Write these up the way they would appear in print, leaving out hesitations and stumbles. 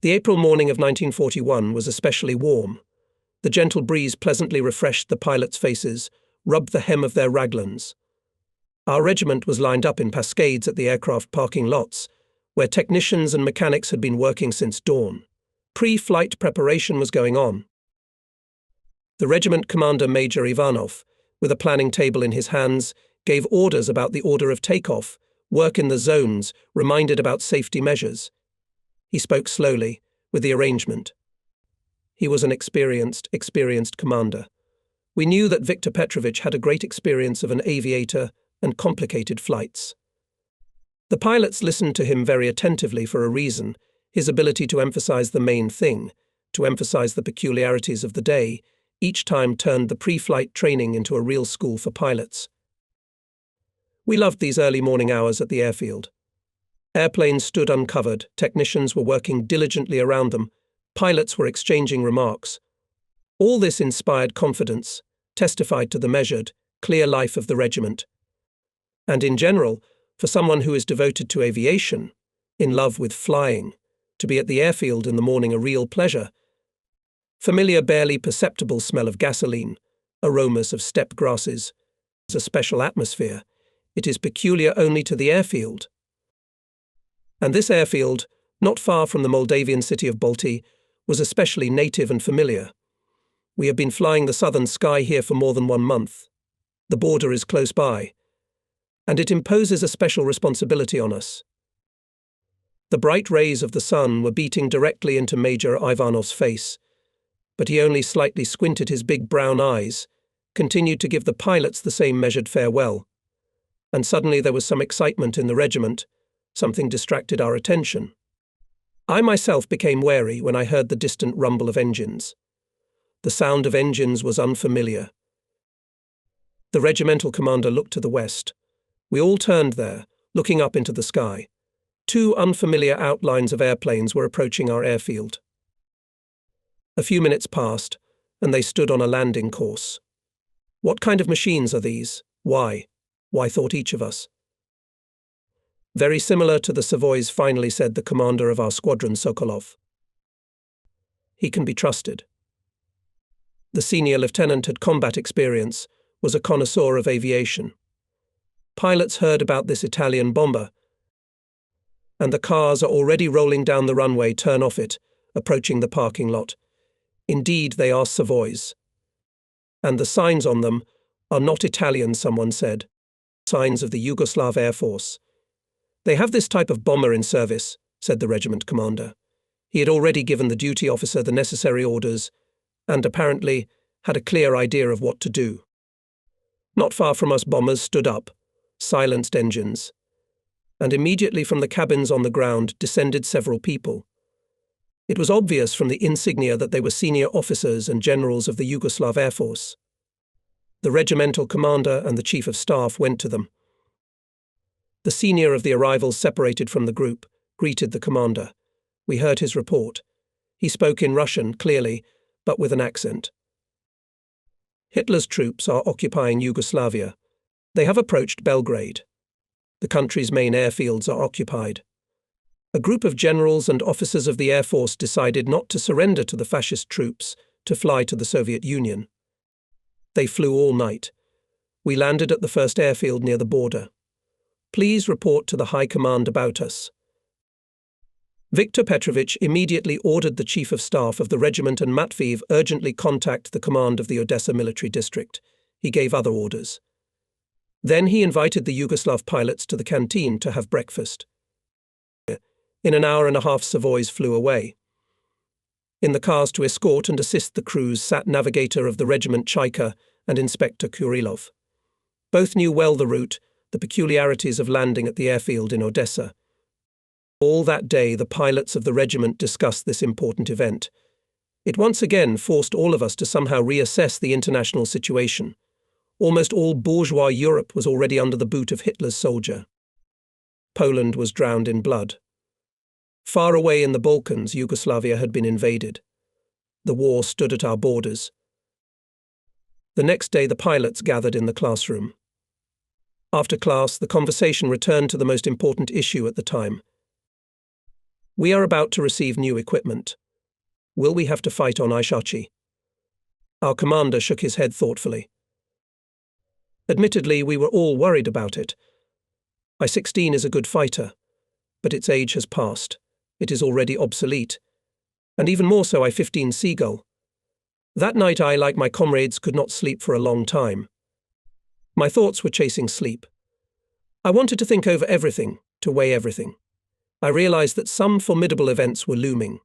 The April morning of 1941 was especially warm. The gentle breeze pleasantly refreshed the pilots' faces, rubbed the hem of their raglans. Our regiment was lined up in cascades at the aircraft parking lots, where technicians and mechanics had been working since dawn. Pre-flight preparation was going on. The regiment commander, Major Ivanov, with a planning table in his hands, gave orders about the order of takeoff, work in the zones, reminded about safety measures. He spoke slowly, with the arrangement. He was an experienced commander. We knew that Viktor Petrovich had a great experience of an aviator and complicated flights. The pilots listened to him very attentively for a reason: his ability to emphasize the main thing, to emphasize the peculiarities of the day, each time turned the pre-flight training into a real school for pilots. We loved these early morning hours at the airfield. Airplanes stood uncovered, technicians were working diligently around them, pilots were exchanging remarks. All this inspired confidence, testified to the measured, clear life of the regiment. And in general, for someone who is devoted to aviation, in love with flying, to be at the airfield in the morning a real pleasure. Familiar, barely perceptible smell of gasoline, aromas of steppe grasses, a special atmosphere. It is peculiar only to the airfield. And this airfield, not far from the Moldavian city of Balti, was especially native and familiar. We have been flying the southern sky here for more than 1 month. The border is close by, and it imposes a special responsibility on us. The bright rays of the sun were beating directly into Major Ivanov's face, but he only slightly squinted his big brown eyes, continued to give the pilots the same measured farewell. And suddenly there was some excitement in the regiment. Something distracted our attention. I myself became wary when I heard the distant rumble of engines. The sound of engines was unfamiliar. The regimental commander looked to the west. We all turned there, looking up into the sky. 2 unfamiliar outlines of airplanes were approaching our airfield. A few minutes passed, and they stood on a landing course. What kind of machines are these? Why? Why, thought each of us. Very similar to the Savoys, finally said the commander of our squadron, Sokolov. He can be trusted. The senior lieutenant had combat experience, was a connoisseur of aviation. Pilots heard about this Italian bomber, and the cars are already rolling down the runway, turn off it, approaching the parking lot. Indeed, they are Savoys. And the signs on them are not Italian, someone said. Signs of the Yugoslav Air Force. They have this type of bomber in service, said the regiment commander. He had already given the duty officer the necessary orders, and apparently had a clear idea of what to do. Not far from us, bombers stood up, silenced engines, and immediately from the cabins on the ground descended several people. It was obvious from the insignia that they were senior officers and generals of the Yugoslav Air Force. The regimental commander and the chief of staff went to them. The senior of the arrivals separated from the group, greeted the commander. We heard his report. He spoke in Russian, clearly, but with an accent. Hitler's troops are occupying Yugoslavia. They have approached Belgrade. The country's main airfields are occupied. A group of generals and officers of the Air Force decided not to surrender to the fascist troops, to fly to the Soviet Union. They flew all night. We landed at the first airfield near the border. Please report to the High Command about us. Viktor Petrovich immediately ordered the Chief of Staff of the regiment and Matveev urgently contact the command of the Odessa military district. He gave other orders. Then he invited the Yugoslav pilots to the canteen to have breakfast. In an hour and a half, Savoys flew away. In the cars to escort and assist the crews sat navigator of the regiment Chaika and Inspector Kurilov. Both knew well the route, the peculiarities of landing at the airfield in Odessa. All that day the pilots of the regiment discussed this important event. It once again forced all of us to somehow reassess the international situation. Almost all bourgeois Europe was already under the boot of Hitler's soldier. Poland was drowned in blood. Far away in the Balkans, Yugoslavia had been invaded. The war stood at our borders. The next day the pilots gathered in the classroom. After class, the conversation returned to the most important issue at the time. We are about to receive new equipment. Will we have to fight on Aishachi? Our commander shook his head thoughtfully. Admittedly, we were all worried about it. I-16 is a good fighter, but its age has passed. It is already obsolete. And even more so I-15 Seagull. That night I, like my comrades, could not sleep for a long time. My thoughts were chasing sleep. I wanted to think over everything, to weigh everything. I realized that some formidable events were looming.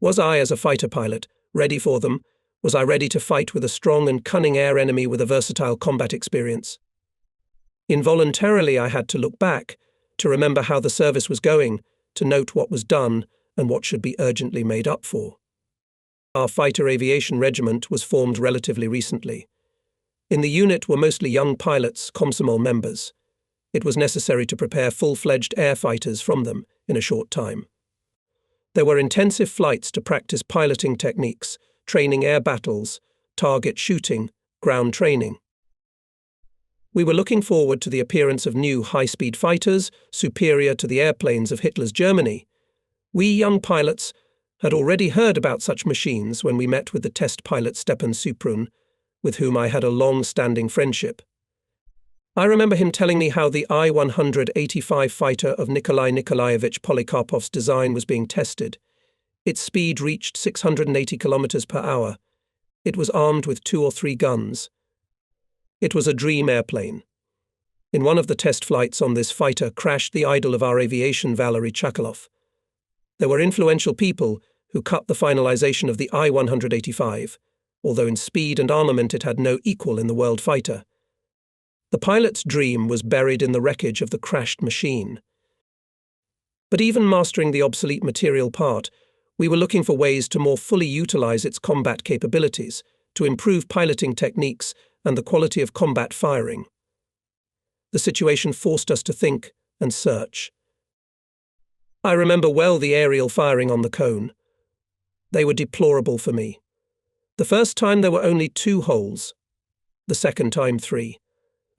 Was I, as a fighter pilot, ready for them? Was I ready to fight with a strong and cunning air enemy with a versatile combat experience? Involuntarily I had to look back, to remember how the service was going, to note what was done and what should be urgently made up for. Our Fighter Aviation Regiment was formed relatively recently. In the unit were mostly young pilots, Komsomol members. It was necessary to prepare full-fledged air fighters from them in a short time. There were intensive flights to practice piloting techniques, training air battles, target shooting, ground training. We were looking forward to the appearance of new high-speed fighters superior to the airplanes of Hitler's Germany. We young pilots had already heard about such machines when we met with the test pilot Stepan Suprun, with whom I had a long-standing friendship. I remember him telling me how the I-185 fighter of Nikolai Nikolaevich Polikarpov's design was being tested. Its speed reached 680 kilometers per hour. It was armed with 2 or 3 guns. It was a dream airplane. In one of the test flights on this fighter crashed the idol of our aviation, Valery Chakalov. There were influential people who cut the finalization of the I-185, although in speed and armament it had no equal in the world fighter. The pilot's dream was buried in the wreckage of the crashed machine. But even mastering the obsolete material part, we were looking for ways to more fully utilize its combat capabilities, to improve piloting techniques and the quality of combat firing. The situation forced us to think and search. I remember well the aerial firing on the cone. They were deplorable for me. The first time there were only 2 holes, the second time 3.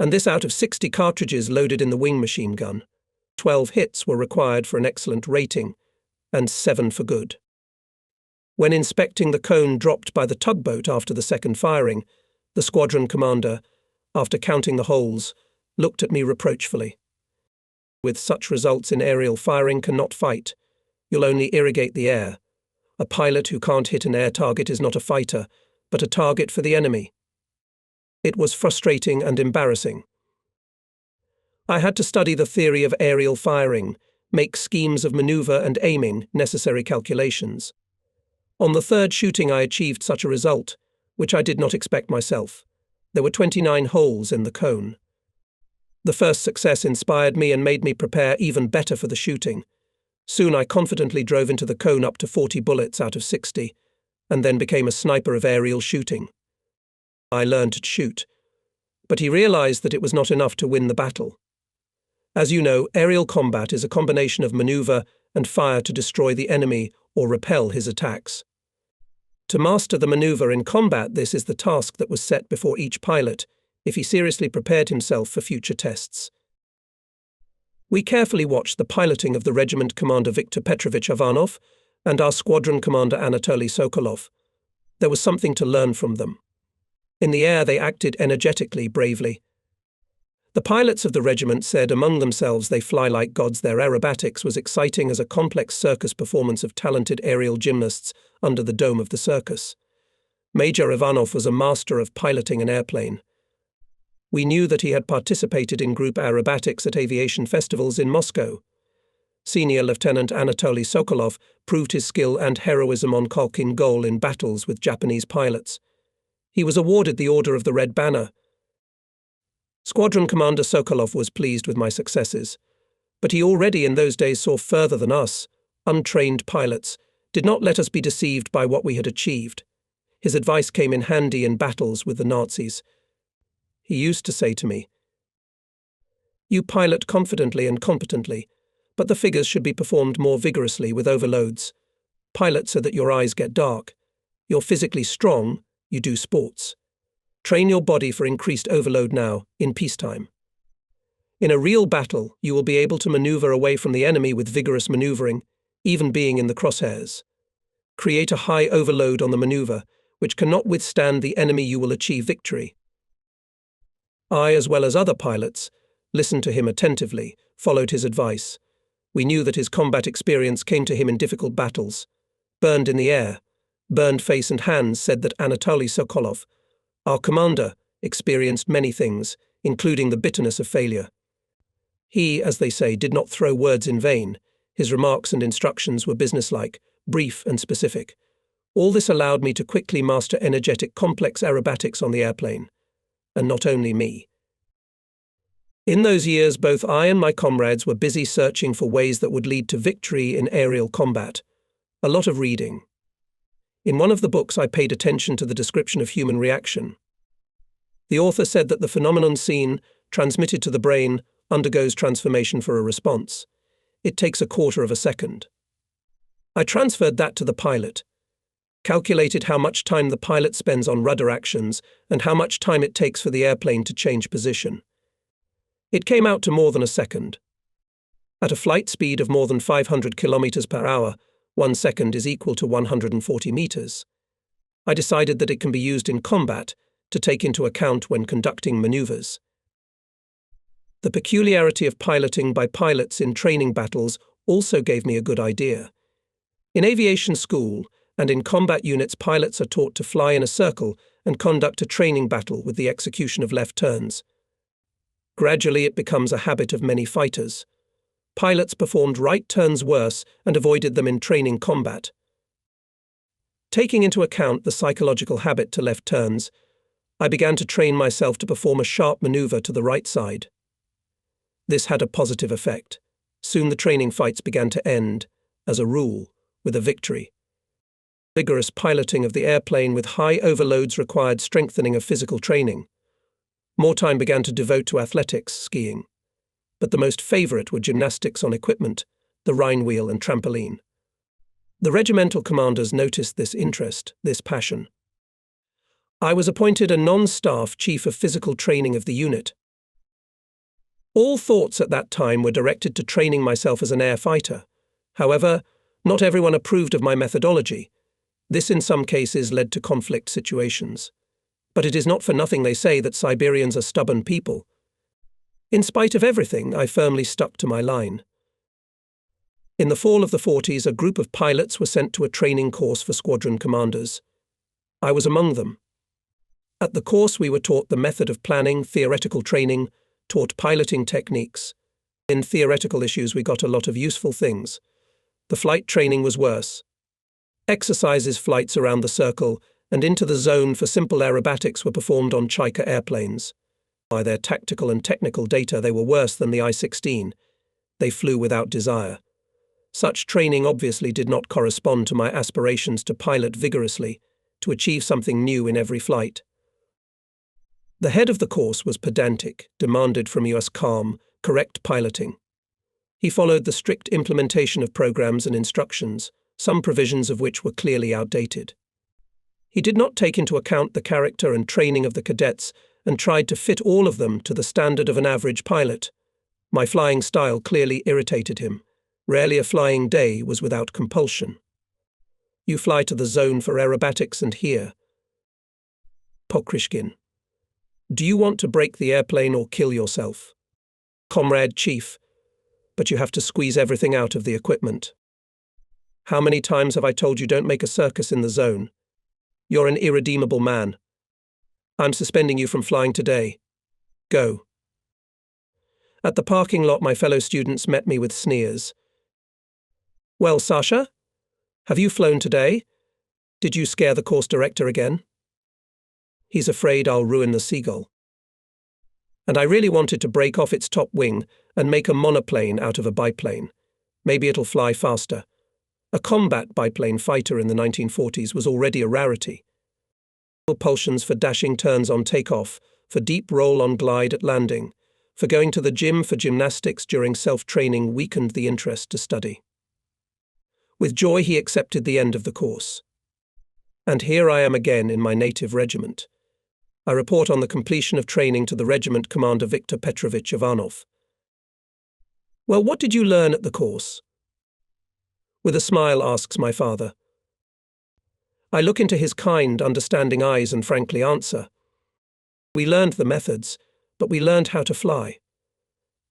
And this out of 60 cartridges loaded in the wing machine gun. 12 hits were required for an excellent rating, and 7 for good. When inspecting the cone dropped by the tugboat after the second firing, the squadron commander, after counting the holes, looked at me reproachfully. With such results in aerial firing cannot fight. You'll only irrigate the air. A pilot who can't hit an air target is not a fighter, but a target for the enemy. It was frustrating and embarrassing. I had to study the theory of aerial firing, make schemes of maneuver and aiming, necessary calculations. On the third shooting I achieved such a result, which I did not expect myself. There were 29 holes in the cone. The first success inspired me and made me prepare even better for the shooting. Soon I confidently drove into the cone up to 40 bullets out of 60, and then became a sniper of aerial shooting. I learned to shoot, but he realized that it was not enough to win the battle. As you know, aerial combat is a combination of maneuver and fire to destroy the enemy or repel his attacks. To master the maneuver in combat, this is the task that was set before each pilot, if he seriously prepared himself for future tests. We carefully watched the piloting of the regiment commander Viktor Petrovich Ivanov and our squadron commander Anatoly Sokolov. There was something to learn from them. In the air they acted energetically, bravely. The pilots of the regiment said among themselves they fly like gods. Their aerobatics was exciting as a complex circus performance of talented aerial gymnasts under the dome of the circus. Major Ivanov was a master of piloting an airplane. We knew that he had participated in group aerobatics at aviation festivals in Moscow. Senior Lieutenant Anatoly Sokolov proved his skill and heroism on Khalkhin Gol in battles with Japanese pilots. He was awarded the Order of the Red Banner. Squadron Commander Sokolov was pleased with my successes, but he already in those days saw further than us. Untrained pilots did not let us be deceived by what we had achieved. His advice came in handy in battles with the Nazis. He used to say to me, "You pilot confidently and competently, but the figures should be performed more vigorously with overloads. Pilot so that your eyes get dark. You're physically strong, you do sports. Train your body for increased overload now, in peacetime. In a real battle, you will be able to maneuver away from the enemy with vigorous maneuvering. even being in the crosshairs. Create a high overload on the maneuver, which cannot withstand the enemy. You will achieve victory. I, as well as other pilots, listened to him attentively, followed his advice. We knew that his combat experience came to him in difficult battles. Burned in the air, burned face and hands, said that Anatoly Sokolov, our commander, experienced many things, including the bitterness of failure. He, as they say, did not throw words in vain. His remarks and instructions were businesslike, brief and specific. All this allowed me to quickly master energetic complex aerobatics on the airplane. And not only me. In those years, both I and my comrades were busy searching for ways that would lead to victory in aerial combat. A lot of reading. In one of the books, I paid attention to the description of human reaction. The author said that the phenomenon seen, transmitted to the brain, undergoes transformation for a response. It takes 1/4 of a second. I transferred that to the pilot, calculated how much time the pilot spends on rudder actions and how much time it takes for the airplane to change position. It came out to more than a second. At a flight speed of more than 500 kilometers per hour, 1 second is equal to 140 meters. I decided that it can be used in combat to take into account when conducting maneuvers. The peculiarity of piloting by pilots in training battles also gave me a good idea. In aviation school and in combat units, pilots are taught to fly in a circle and conduct a training battle with the execution of left turns. Gradually, it becomes a habit of many fighters. Pilots performed right turns worse and avoided them in training combat. Taking into account the psychological habit to left turns, I began to train myself to perform a sharp maneuver to the right side. This had a positive effect. Soon the training fights began to end, as a rule, with a victory. Vigorous piloting of the airplane with high overloads required strengthening of physical training. More time began to devote to athletics, skiing. But the most favorite were gymnastics on equipment, the Rhine wheel and trampoline. The regimental commanders noticed this interest, this passion. I was appointed a non-staff chief of physical training of the unit. All thoughts at that time were directed to training myself as an air fighter. However, not everyone approved of my methodology. This in some cases led to conflict situations. But it is not for nothing they say that Siberians are stubborn people. In spite of everything, I firmly stuck to my line. In the fall of the 40s, a group of pilots were sent to a training course for squadron commanders. I was among them. At the course, we were taught the method of planning, theoretical training, taught piloting techniques. In theoretical issues, we got a lot of useful things. The flight training was worse. Exercises, flights around the circle and into the zone for simple aerobatics were performed on Chaika airplanes. By their tactical and technical data, they were worse than the I-16. They flew without desire. Such training obviously did not correspond to my aspirations to pilot vigorously, to achieve something new in every flight. The head of the course was pedantic, demanded from us calm, correct piloting. He followed the strict implementation of programs and instructions, some provisions of which were clearly outdated. He did not take into account the character and training of the cadets and tried to fit all of them to the standard of an average pilot. My flying style clearly irritated him. Rarely a flying day was without compulsion. You fly to the zone for aerobatics and here. Pokrishkin. Do you want to break the airplane or kill yourself? Comrade Chief. But you have to squeeze everything out of the equipment. How many times have I told you don't make a circus in the zone? You're an irredeemable man. I'm suspending you from flying today. Go. At the parking lot, my fellow students met me with sneers. Well, Sasha? Have you flown today? Did you scare the course director again? He's afraid I'll ruin the Seagull. And I really wanted to break off its top wing and make a monoplane out of a biplane. Maybe it'll fly faster. A combat biplane fighter in the 1940s was already a rarity. Propulsions for dashing turns on takeoff, for deep roll on glide at landing, for going to the gym for gymnastics during self-training weakened the interest to study. With joy he accepted the end of the course. And here I am again in my native regiment. I report on the completion of training to the regiment commander Viktor Petrovich Ivanov. Well, what did you learn at the course? With a smile asks my father. I look into his kind, understanding eyes and frankly answer. We learned the methods, but we learned how to fly.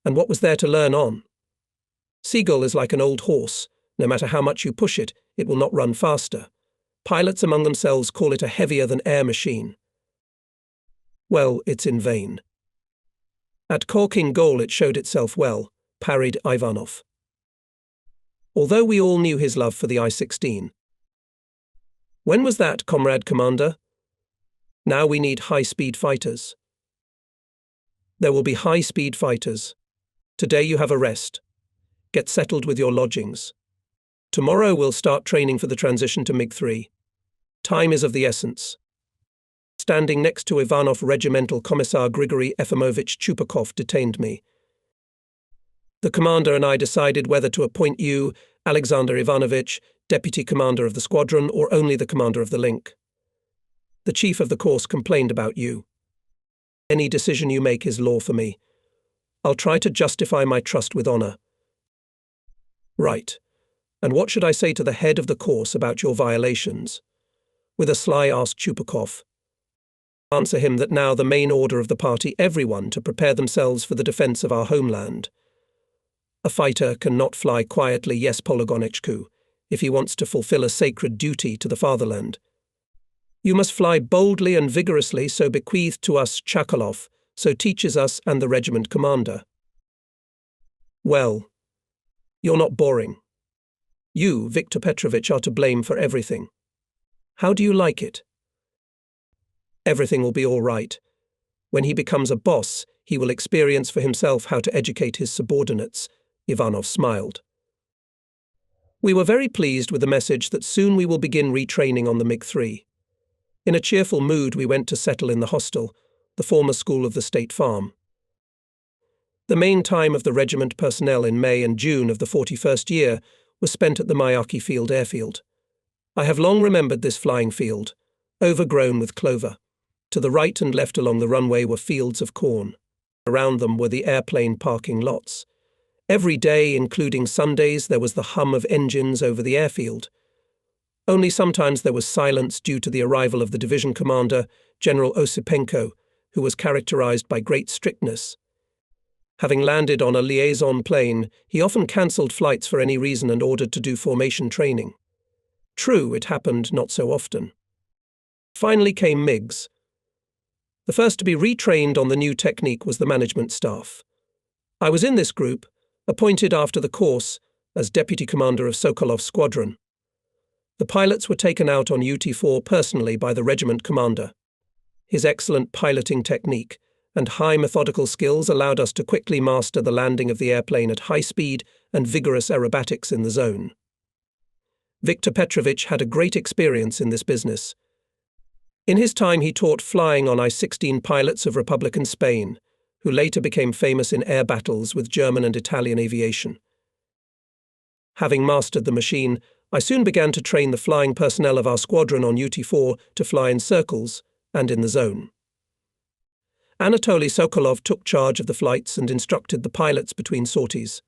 And what was there to learn on? Seagull is like an old horse. No matter how much you push it, it will not run faster. Pilots among themselves call it a heavier-than-air machine. Well, it's in vain. At Khalkhin Gol it showed itself well, parried Ivanov. Although we all knew his love for the I-16. When was that, Comrade Commander? Now we need high-speed fighters. There will be high-speed fighters. Today you have a rest. Get settled with your lodgings. Tomorrow we'll start training for the transition to MiG-3. Time is of the essence. Standing next to Ivanov, Regimental Commissar Grigory Efimovich Chupakov detained me. The commander and I decided whether to appoint you, Alexander Ivanovich, deputy commander of the squadron, or only the commander of the link. The chief of the course complained about you. Any decision you make is law for me. I'll try to justify my trust with honor. Right. And what should I say to the head of the course about your violations? With a sly asked Chupakov. Answer him that now the main order of the party, everyone to prepare themselves for the defense of our homeland. A fighter cannot fly quietly, yes, Pologonichku, if he wants to fulfill a sacred duty to the fatherland. You must fly boldly and vigorously, so bequeathed to us Chakalov, so teaches us and the regiment commander. Well, you're not boring. You, Viktor Petrovich, are to blame for everything. How do you like it? Everything will be all right. When he becomes a boss, he will experience for himself how to educate his subordinates. Ivanov smiled. We were very pleased with the message that soon we will begin retraining on the MiG-3. In a cheerful mood, we went to settle in the hostel, the former school of the State Farm. The main time of the regiment personnel in May and June of the 41st year was spent at the Mayaki Field airfield. I have long remembered this flying field, overgrown with clover. To the right and left along the runway were fields of corn. Around them were the airplane parking lots. Every day, including Sundays, there was the hum of engines over the airfield. Only sometimes there was silence due to the arrival of the division commander, General Osipenko, who was characterized by great strictness. Having landed on a liaison plane, he often cancelled flights for any reason and ordered to do formation training. True, it happened not so often. Finally came MiGs. The first to be retrained on the new technique was the management staff. I was in this group, appointed after the course as deputy commander of Sokolov's squadron. The pilots were taken out on UT-4 personally by the regiment commander. His excellent piloting technique and high methodical skills allowed us to quickly master the landing of the airplane at high speed and vigorous aerobatics in the zone. Viktor Petrovich had a great experience in this business. In his time he taught flying on I-16 pilots of Republican Spain, who later became famous in air battles with German and Italian aviation. Having mastered the machine, I soon began to train the flying personnel of our squadron on UT-4 to fly in circles and in the zone. Anatoly Sokolov took charge of the flights and instructed the pilots between sorties.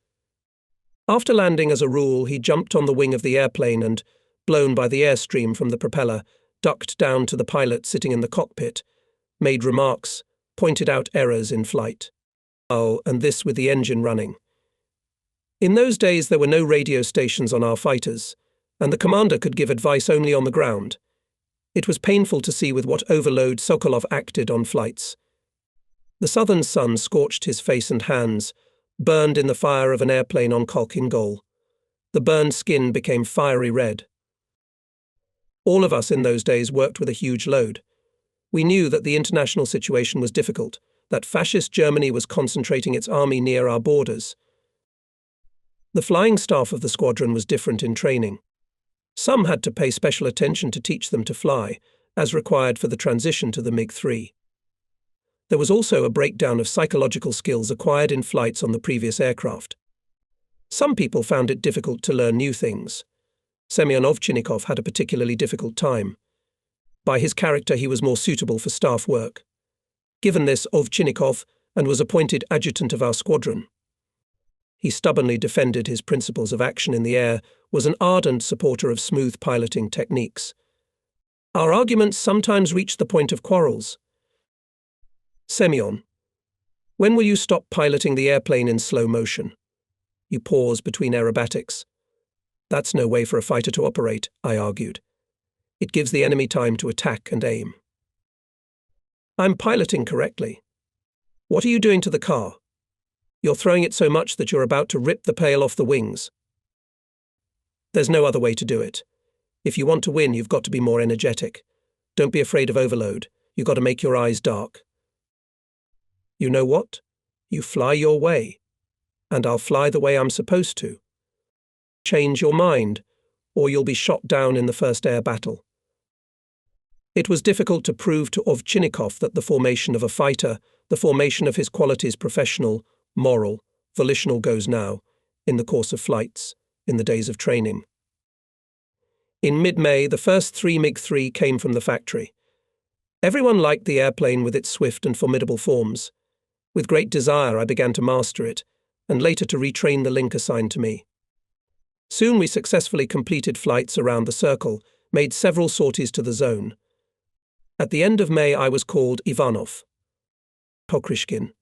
After landing, as a rule, he jumped on the wing of the airplane and, blown by the airstream from the propeller, ducked down to the pilot sitting in the cockpit, made remarks, pointed out errors in flight. Oh, and this with the engine running. In those days there were no radio stations on our fighters, and the commander could give advice only on the ground. It was painful to see with what overload Sokolov acted on flights. The southern sun scorched his face and hands, burned in the fire of an airplane on Khalkhin Gol. The burned skin became fiery red. All of us in those days worked with a huge load. We knew that the international situation was difficult, that fascist Germany was concentrating its army near our borders. The flying staff of the squadron was different in training. Some had to pay special attention to teach them to fly, as required for the transition to the MiG-3. There was also a breakdown of psychological skills acquired in flights on the previous aircraft. Some people found it difficult to learn new things. Semyon Ovchinnikov had a particularly difficult time. By his character, he was more suitable for staff work. Given this, Ovchinnikov and was appointed adjutant of our squadron. He stubbornly defended his principles of action in the air, was an ardent supporter of smooth piloting techniques. Our arguments sometimes reached the point of quarrels. Semyon, when will you stop piloting the airplane in slow motion? You pause between aerobatics. That's no way for a fighter to operate, I argued. It gives the enemy time to attack and aim. I'm piloting correctly. What are you doing to the car? You're throwing it so much that you're about to rip the tail off the wings. There's no other way to do it. If you want to win, you've got to be more energetic. Don't be afraid of overload. You've got to make your eyes dark. You know what? You fly your way, and I'll fly the way I'm supposed to. Change your mind, or you'll be shot down in the first air battle. It was difficult to prove to Ovchinnikov that the formation of a fighter, the formation of his qualities professional, moral, volitional goes now, in the course of flights, in the days of training. In mid-May, the first 3 MiG-3 came from the factory. Everyone liked the airplane with its swift and formidable forms. With great desire, I began to master it, and later to retrain the link assigned to me. Soon we successfully completed flights around the circle, made several sorties to the zone. At the end of May, I was called Ivanov. Pokrishkin,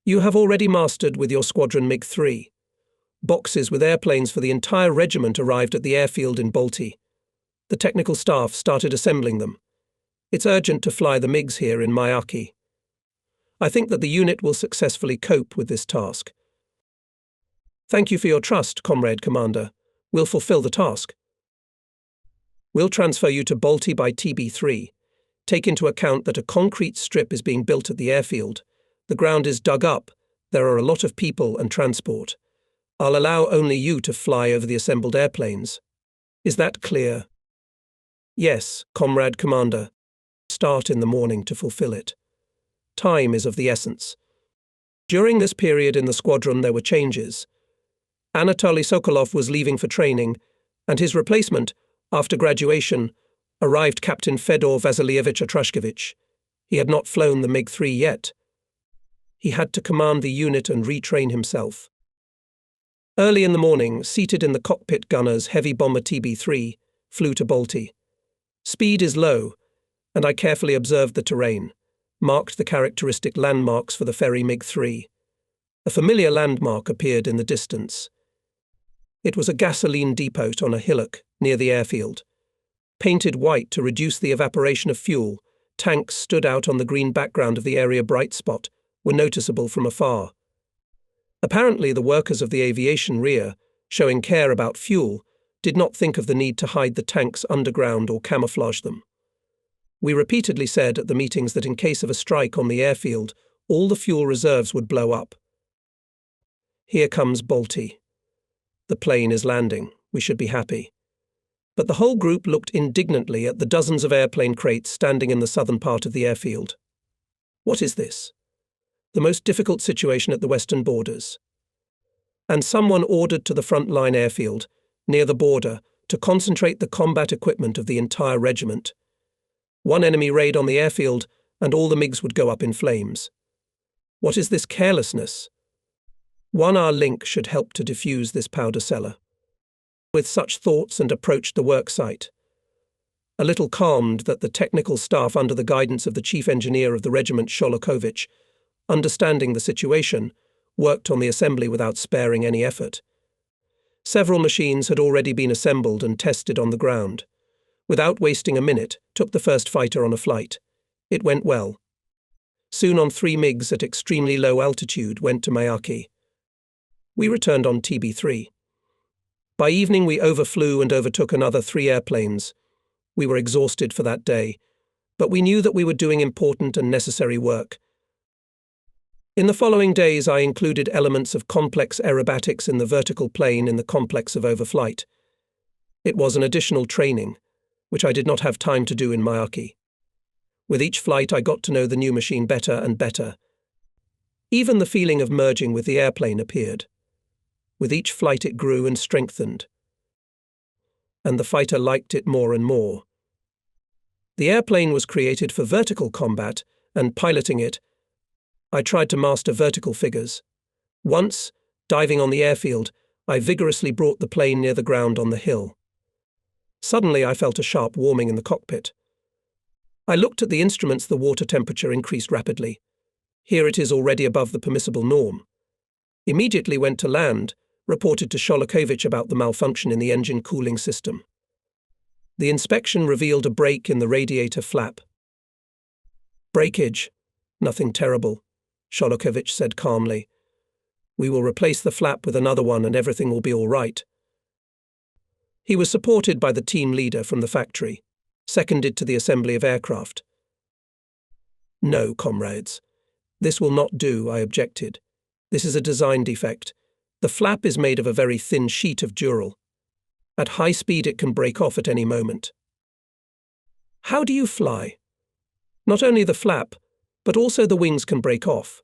you have already mastered with your squadron MiG-3. Boxes with airplanes for the entire regiment arrived at the airfield in Balti. The technical staff started assembling them. It's urgent to fly the MiGs here in Myaki. I think that the unit will successfully cope with this task. Thank you for your trust, Comrade Commander. We'll fulfill the task. We'll transfer you to Balti by TB3. Take into account that a concrete strip is being built at the airfield. The ground is dug up. There are a lot of people and transport. I'll allow only you to fly over the assembled airplanes. Is that clear? Yes, Comrade Commander. Start in the morning to fulfill it. Time is of the essence. During this period in the squadron there were changes. Anatoly Sokolov was leaving for training, and his replacement, after graduation, arrived Captain Fedor Vasilievich Atrashkevich. He had not flown the MiG-3 yet. He had to command the unit and retrain himself. Early in the morning, seated in the cockpit, gunner's heavy bomber TB3 flew to Balti. Speed is low, and I carefully observed the terrain, marked the characteristic landmarks for the ferry MiG-3. A familiar landmark appeared in the distance. It was a gasoline depot on a hillock near the airfield. Painted white to reduce the evaporation of fuel, tanks stood out on the green background of the area. Bright spot were noticeable from afar. Apparently the workers of the aviation rear, showing care about fuel, did not think of the need to hide the tanks underground or camouflage them. We repeatedly said at the meetings that in case of a strike on the airfield, all the fuel reserves would blow up. Here comes Balti. The plane is landing. We should be happy. But the whole group looked indignantly at the dozens of airplane crates standing in the southern part of the airfield. What is this? The most difficult situation at the western borders. And someone ordered to the front-line airfield, near the border, to concentrate the combat equipment of the entire regiment. One enemy raid on the airfield, and all the MiGs would go up in flames. What is this carelessness? 1-hour link should help to diffuse this powder cellar. With such thoughts and approached the work site. A little calmed that the technical staff under the guidance of the chief engineer of the regiment Sholokovich, understanding the situation, worked on the assembly without sparing any effort. Several machines had already been assembled and tested on the ground. Without wasting a minute, took the first fighter on a flight. It went well. Soon on 3 MiGs at extremely low altitude went to Myaki. We returned on TB3. By evening we overflew and overtook another 3 airplanes. We were exhausted for that day, but we knew that we were doing important and necessary work. In the following days I included elements of complex aerobatics in the vertical plane in the complex of overflight. It was an additional training, which I did not have time to do in Myaki. With each flight I got to know the new machine better and better. Even the feeling of merging with the airplane appeared. With each flight it grew and strengthened. And the fighter liked it more and more. The airplane was created for vertical combat, and piloting it, I tried to master vertical figures. Once, Diving on the airfield, I vigorously brought the plane near the ground on the hill. Suddenly I felt a sharp warming in the cockpit. I looked at the instruments. The water temperature increased rapidly. Here it is already above the permissible norm. Immediately went to land, reported to Sholokovich about the malfunction in the engine cooling system. The inspection revealed a break in the radiator flap. Breakage. Nothing terrible, Sholokovich said calmly. We will replace the flap with another one and everything will be all right. He was supported by the team leader from the factory, seconded to the assembly of aircraft. No, comrades. This will not do, I objected. This is a design defect. The flap is made of a very thin sheet of dural. At high speed it can break off at any moment. How do you fly? Not only the flap, but also the wings can break off.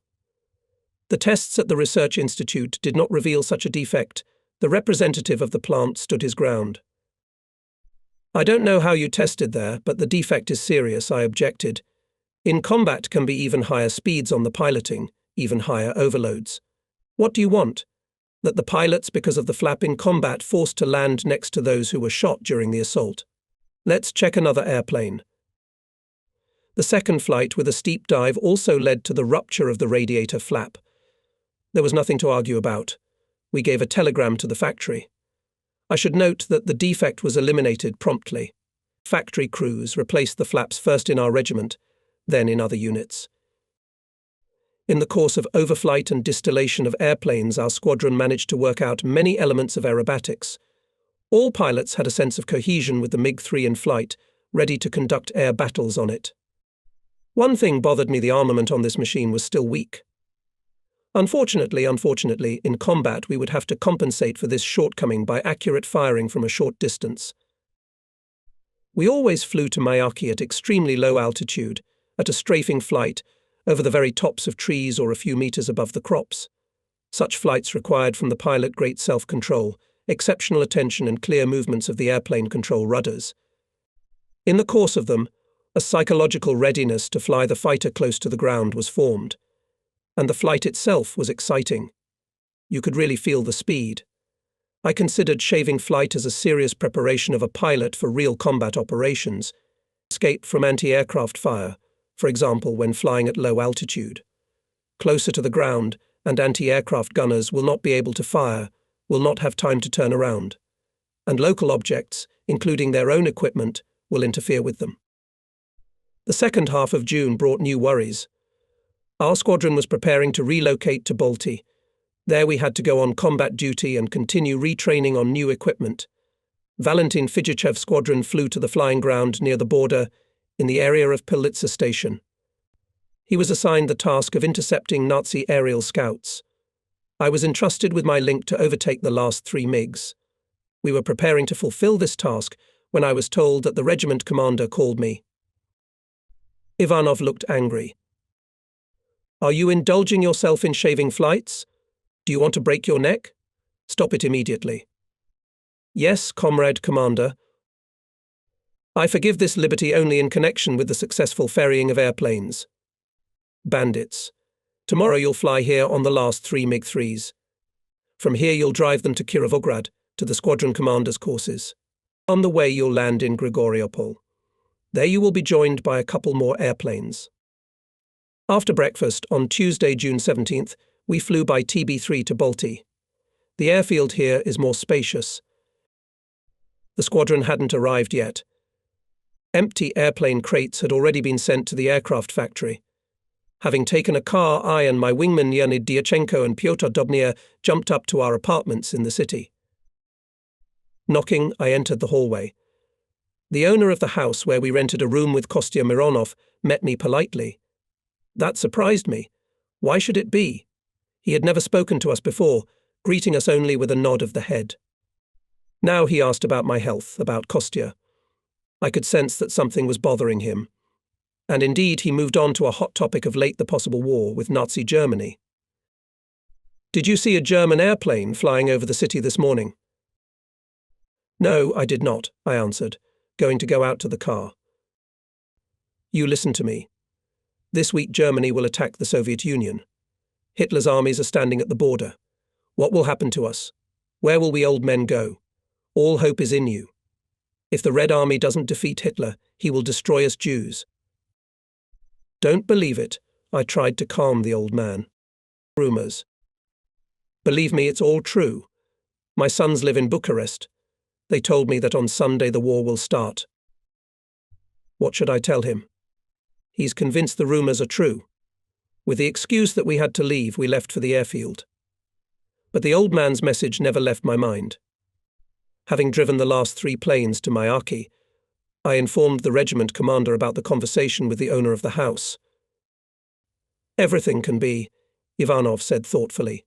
The tests at the Research Institute did not reveal such a defect. The representative of the plant stood his ground. I don't know how you tested there, but the defect is serious, I objected. In combat can be even higher speeds on the piloting, even higher overloads. What do you want? That the pilots, because of the flap in combat, forced to land next to those who were shot during the assault? Let's check another airplane. The second flight with a steep dive also led to the rupture of the radiator flap. There was nothing to argue about. We gave a telegram to the factory. I should note that the defect was eliminated promptly. Factory crews replaced the flaps first in our regiment, then in other units. In the course of overflight and distillation of airplanes, our squadron managed to work out many elements of aerobatics. All pilots had a sense of cohesion with the MiG-3 in flight, ready to conduct air battles on it. One thing bothered me: the armament on this machine was still weak. Unfortunately, in combat we would have to compensate for this shortcoming by accurate firing from a short distance. We always flew to Miyake at extremely low altitude, at a strafing flight, over the very tops of trees or a few meters above the crops. Such flights required from the pilot great self-control, exceptional attention and clear movements of the airplane control rudders. In the course of them, a psychological readiness to fly the fighter close to the ground was formed. And the flight itself was exciting. You could really feel the speed. I considered shaving flight as a serious preparation of a pilot for real combat operations. Escape from anti-aircraft fire, for example, when flying at low altitude. Closer to the ground, and anti-aircraft gunners will not be able to fire, will not have time to turn around. And local objects, including their own equipment, will interfere with them. The second half of June brought new worries. Our squadron was preparing to relocate to Balti. There we had to go on combat duty and continue retraining on new equipment. Valentin Fidjichev's squadron flew to the flying ground near the border in the area of Pilitsa Station. He was assigned the task of intercepting Nazi aerial scouts. I was entrusted with my link to overtake the last 3 MiGs. We were preparing to fulfill this task when I was told that the regiment commander called me. Ivanov looked angry. Are you indulging yourself in shaving flights? Do you want to break your neck? Stop it immediately. Yes, comrade commander. I forgive this liberty only in connection with the successful ferrying of airplanes. Bandits. Tomorrow you'll fly here on the last 3 MiG-3s. From here you'll drive them to Kirovograd, to the squadron commander's courses. On the way you'll land in Grigoriopol. There you will be joined by a couple more airplanes. After breakfast, on Tuesday, June 17th, we flew by TB3 to Balti. The airfield here is more spacious. The squadron hadn't arrived yet. Empty airplane crates had already been sent to the aircraft factory. Having taken a car, I and my wingman Leonid Dyachenko and Pyotr Dobnia jumped up to our apartments in the city. Knocking, I entered the hallway. The owner of the house where we rented a room with Kostya Mironov met me politely. That surprised me. Why should it be? He had never spoken to us before, greeting us only with a nod of the head. Now he asked about my health, about Kostya. I could sense that something was bothering him. And indeed, he moved on to a hot topic of late the possible war with Nazi Germany. Did you see a German airplane flying over the city this morning? No, I did not, I answered, going to go out to the car. You listen to me. This week Germany will attack the Soviet Union. Hitler's armies are standing at the border. What will happen to us? Where will we old men go? All hope is in you. If the Red Army doesn't defeat Hitler, he will destroy us Jews. Don't believe it, I tried to calm the old man. Rumours. Believe me, it's all true. My sons live in Bucharest. They told me that on Sunday the war will start. What should I tell him? He's convinced the rumours are true. With the excuse that we had to leave, we left for the airfield. But the old man's message never left my mind. Having driven the last 3 planes to Myaki, I informed the regiment commander about the conversation with the owner of the house. Everything can be, Ivanov said thoughtfully.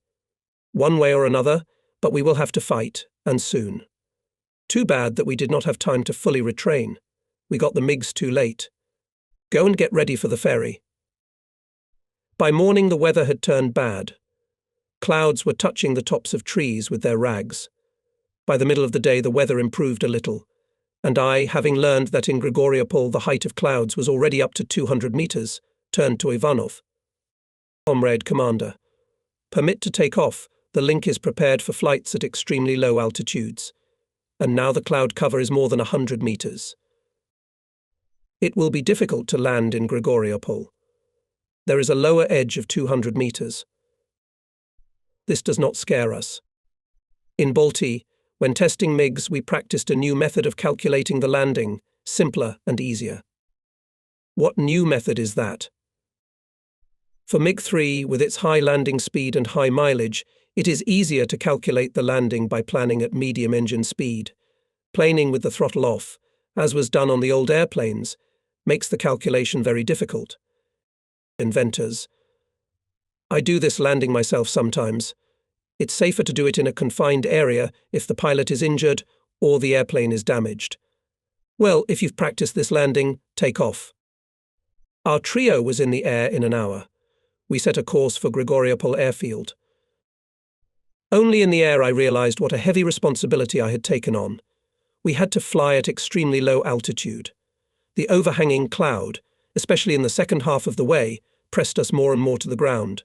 One way or another, but we will have to fight, and soon. Too bad that we did not have time to fully retrain. We got the MiGs too late. Go and get ready for the ferry. By morning the weather had turned bad. Clouds were touching the tops of trees with their rags. By the middle of the day the weather improved a little, and I, having learned that in Grigoriopol the height of clouds was already up to 200 meters, turned to Ivanov. Comrade Commander, permit to take off. The link is prepared for flights at extremely low altitudes, and now the cloud cover is more than 100 meters. It will be difficult to land in Grigoriopol. There is a lower edge of 200 meters. This does not scare us. In Balti, when testing MiGs, we practiced a new method of calculating the landing, simpler and easier. What new method is that? For MiG-3, with its high landing speed and high mileage, it is easier to calculate the landing by planning at medium engine speed. Planing with the throttle off, as was done on the old airplanes, makes the calculation very difficult. Inventors. I do this landing myself sometimes. It's safer to do it in a confined area if the pilot is injured or the airplane is damaged. Well, if you've practiced this landing, take off. Our trio was in the air in an hour. We set a course for Grigoriopol airfield. Only in the air I realized what a heavy responsibility I had taken on. We had to fly at extremely low altitude. The overhanging cloud, especially in the second half of the way, pressed us more and more to the ground.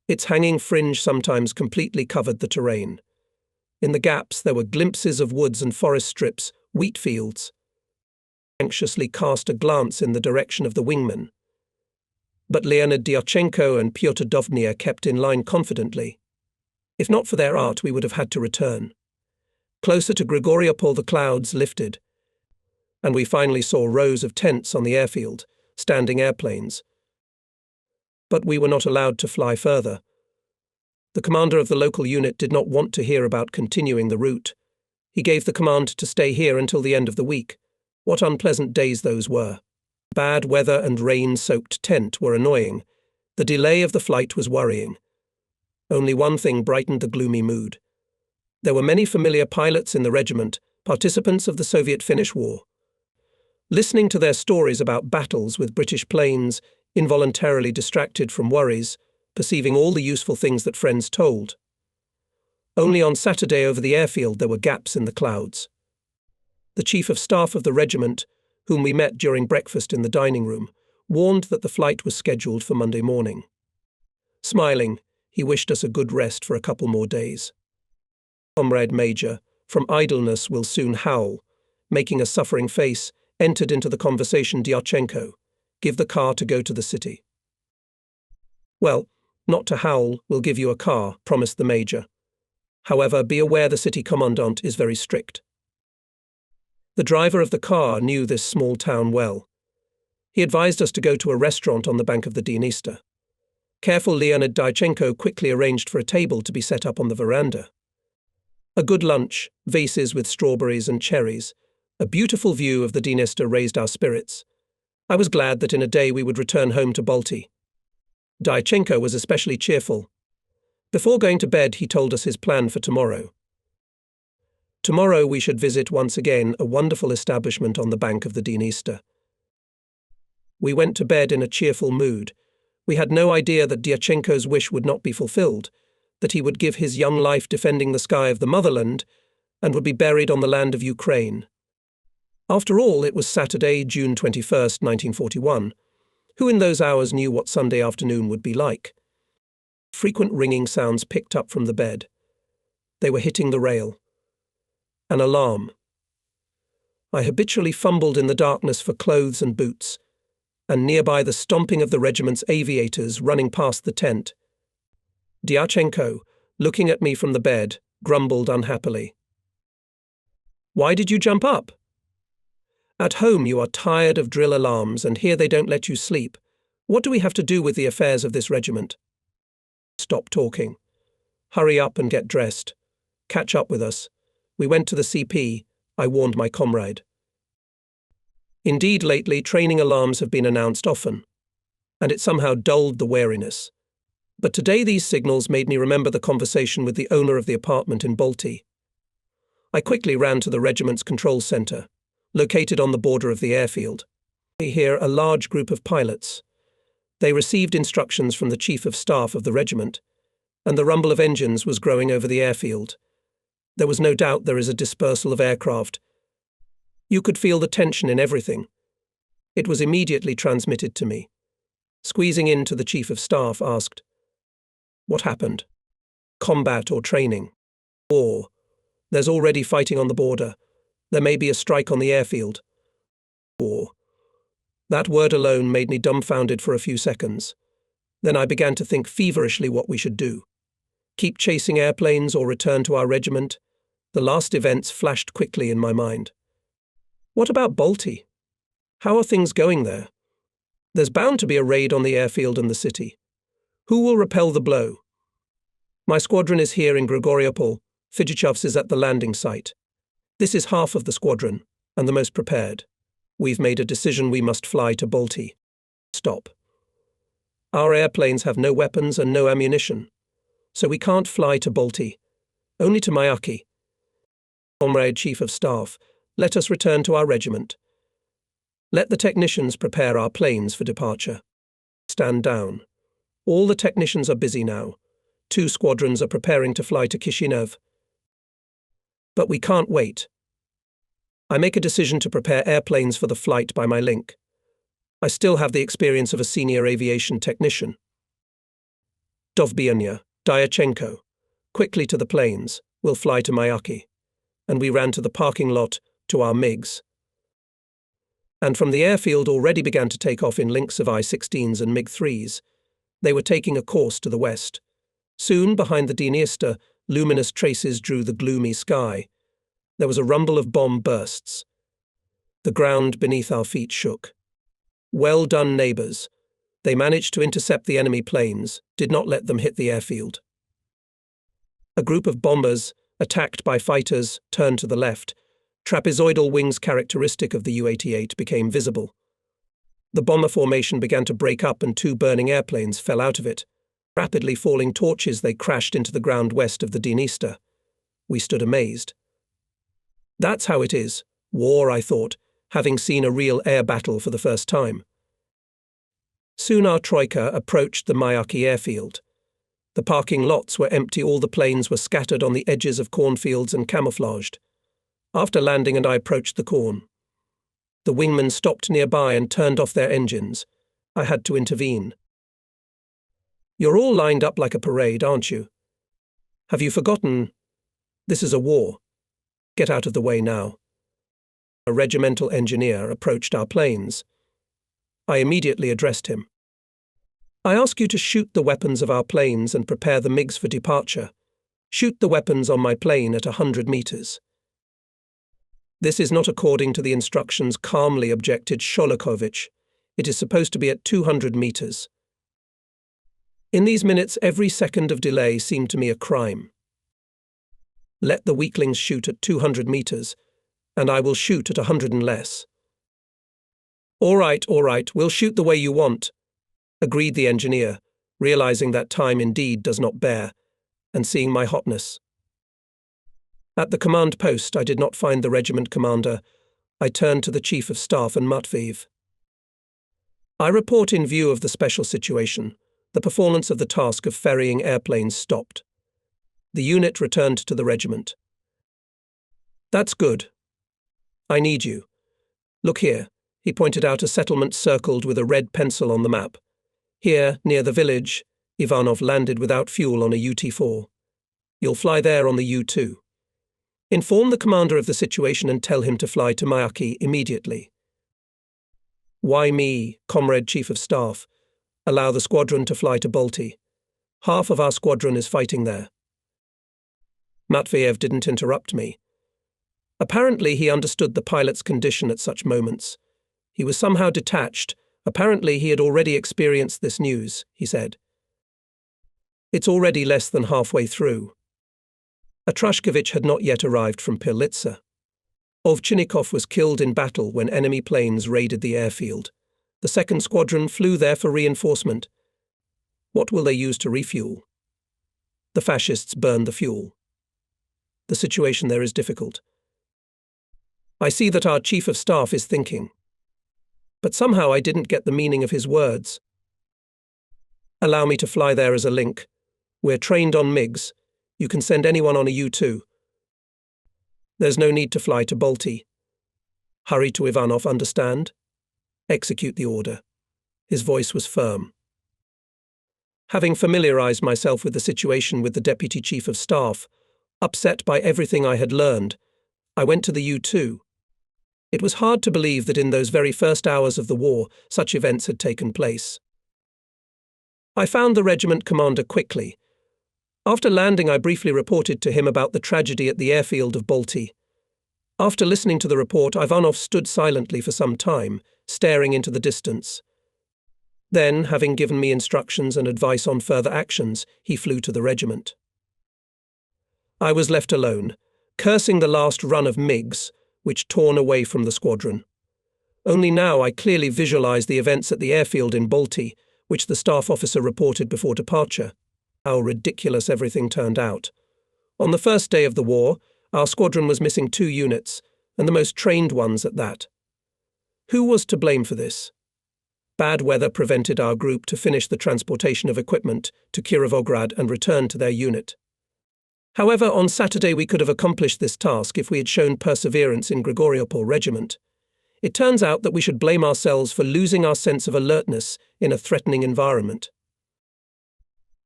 Its hanging fringe sometimes completely covered the terrain. In the gaps there were glimpses of woods and forest strips, wheat fields. I anxiously cast a glance in the direction of the wingmen. But Leonid Dyachenko and Pyotr Dovnia kept in line confidently. If not for their art, we would have had to return. Closer to Grigoriopol the clouds lifted, and we finally saw rows of tents on the airfield, standing airplanes. But we were not allowed to fly further. The commander of the local unit did not want to hear about continuing the route. He gave the command to stay here until the end of the week. What unpleasant days those were. Bad weather and rain-soaked tent were annoying. The delay of the flight was worrying. Only one thing brightened the gloomy mood. There were many familiar pilots in the regiment, participants of the Soviet-Finnish War. Listening to their stories about battles with British planes, involuntarily distracted from worries, perceiving all the useful things that friends told. Only on Saturday over the airfield there were gaps in the clouds. The chief of staff of the regiment, whom we met during breakfast in the dining room, warned that the flight was scheduled for Monday morning. Smiling, he wished us a good rest for a couple more days. Comrade Major, from idleness will soon howl, making a suffering face, entered into the conversation Dyachenko. Give the car to go to the city. Well, not to howl, we'll give you a car, promised the Major. However, be aware the city commandant is very strict. The driver of the car knew this small town well. He advised us to go to a restaurant on the bank of the Dniester. Careful Leonid Dyachenko quickly arranged for a table to be set up on the veranda. A good lunch, vases with strawberries and cherries, a beautiful view of the Dniester raised our spirits. I was glad that in a day we would return home to Balti. Dyachenko was especially cheerful. Before going to bed, he told us his plan for tomorrow. Tomorrow we should visit once again a wonderful establishment on the bank of the Dniester. We went to bed in a cheerful mood. We had no idea that Dyachenko's wish would not be fulfilled, that he would give his young life defending the sky of the motherland and would be buried on the land of Ukraine. After all, it was Saturday, June 21st, 1941. Who in those hours knew what Sunday afternoon would be like? Frequent ringing sounds picked up from the bed. They were hitting the rail. An alarm. I habitually fumbled in the darkness for clothes and boots, and nearby the stomping of the regiment's aviators running past the tent. Dyachenko, looking at me from the bed, grumbled unhappily. "Why did you jump up? At home you are tired of drill alarms, and here they don't let you sleep. What do we have to do with the affairs of this regiment?" "Stop talking. Hurry up and get dressed. Catch up with us. We went to the CP, I warned my comrade. Indeed, lately training alarms have been announced often, and it somehow dulled the wariness. But today these signals made me remember the conversation with the owner of the apartment in Balti. I quickly ran to the regiment's control center, located on the border of the airfield. Here a large group of pilots. They received instructions from the chief of staff of the regiment, and the rumble of engines was growing over the airfield. There was no doubt there is a dispersal of aircraft. You could feel the tension in everything. It was immediately transmitted to me. Squeezing in to the chief of staff, asked, "What happened? Combat or training? War. There's already fighting on the border. There may be a strike on the airfield." War. That word alone made me dumbfounded for a few seconds. Then I began to think feverishly what we should do. Keep chasing airplanes or return to our regiment? The last events flashed quickly in my mind. What about Balti? How are things going there? There's bound to be a raid on the airfield and the city. Who will repel the blow? My squadron is here in Grigoriopol. Fidjichov's is at the landing site. This is half of the squadron, and the most prepared. We've made a decision we must fly to Balti. Stop. Our airplanes have no weapons and no ammunition, so we can't fly to Balti, only to Myaki. Comrade Chief of Staff, let us return to our regiment. Let the technicians prepare our planes for departure. Stand down. All the technicians are busy now. 2 squadrons are preparing to fly to Kishinev. But we can't wait. I make a decision to prepare airplanes for the flight by my link. I still have the experience of a senior aviation technician. Dovbyanya, Dyachenko, quickly to the planes, we'll fly to Myaki. And we ran to the parking lot, to our MiGs. And from the airfield already began to take off in links of I-16s and MiG-3s. They were taking a course to the west. Soon, behind the Dniester, luminous traces drew the gloomy sky. There was a rumble of bomb bursts. The ground beneath our feet shook. Well done, neighbours. They managed to intercept the enemy planes, did not let them hit the airfield. A group of bombers, attacked by fighters, turned to the left. Trapezoidal wings characteristic of the U-88 became visible. The bomber formation began to break up and 2 burning airplanes fell out of it. Rapidly falling torches, they crashed into the ground west of the Dniester. We stood amazed. That's how it is. War, I thought, having seen a real air battle for the first time. Soon our troika approached the Myaki airfield. The parking lots were empty, all the planes were scattered on the edges of cornfields and camouflaged. After landing and I approached the corn. The wingmen stopped nearby and turned off their engines. I had to intervene. You're all lined up like a parade, aren't you? Have you forgotten? This is a war. Get out of the way now. A regimental engineer approached our planes. I immediately addressed him. I ask you to shoot the weapons of our planes and prepare the MiGs for departure. Shoot the weapons on my plane at 100 meters. This is not according to the instructions, calmly objected Sholokovich. It is supposed to be at 200 meters. In these minutes, every second of delay seemed to me a crime. Let the weaklings shoot at 200 meters, and I will shoot at 100 and less. All right, we'll shoot the way you want, agreed the engineer, realizing that time indeed does not bear, and seeing my hotness. At the command post, I did not find the regiment commander. I turned to the chief of staff and Matveev. I report in view of the special situation. The performance of the task of ferrying airplanes stopped. The unit returned to the regiment. That's good. I need you. Look here. He pointed out a settlement circled with a red pencil on the map. Here, near the village, Ivanov landed without fuel on a UT-4. You'll fly there on the U-2. Inform the commander of the situation and tell him to fly to Mayaki immediately. Why me, Comrade Chief of Staff? Allow the squadron to fly to Balti. Half of our squadron is fighting there. Matveyev didn't interrupt me. Apparently he understood the pilot's condition at such moments. He was somehow detached. Apparently he had already experienced this news, he said. It's already less than halfway through. Atrashkevich had not yet arrived from Pylitsa. Ovchinnikov was killed in battle when enemy planes raided the airfield. The 2nd Squadron flew there for reinforcement. What will they use to refuel? The fascists burned the fuel. The situation there is difficult. I see that our Chief of Staff is thinking. But somehow I didn't get the meaning of his words. Allow me to fly there as a link. We're trained on MiGs. You can send anyone on a U-2. There's no need to fly to Balti. Hurry to Ivanov, understand? Execute the order. His voice was firm. Having familiarized myself with the situation with the Deputy Chief of Staff, upset by everything I had learned, I went to the U-2. It was hard to believe that in those very first hours of the war, such events had taken place. I found the regiment commander quickly. After landing, I briefly reported to him about the tragedy at the airfield of Balti. After listening to the report, Ivanov stood silently for some time, staring into the distance. Then, having given me instructions and advice on further actions, he flew to the regiment. I was left alone, cursing the last run of MiGs, which torn away from the squadron. Only now I clearly visualized the events at the airfield in Balti, which the staff officer reported before departure. How ridiculous everything turned out. On the first day of the war, our squadron was missing 2 units, and the most trained ones at that. Who was to blame for this? Bad weather prevented our group to finish the transportation of equipment to Kirovograd and return to their unit. However, on Saturday we could have accomplished this task if we had shown perseverance in Grigoriopol Regiment. It turns out that we should blame ourselves for losing our sense of alertness in a threatening environment.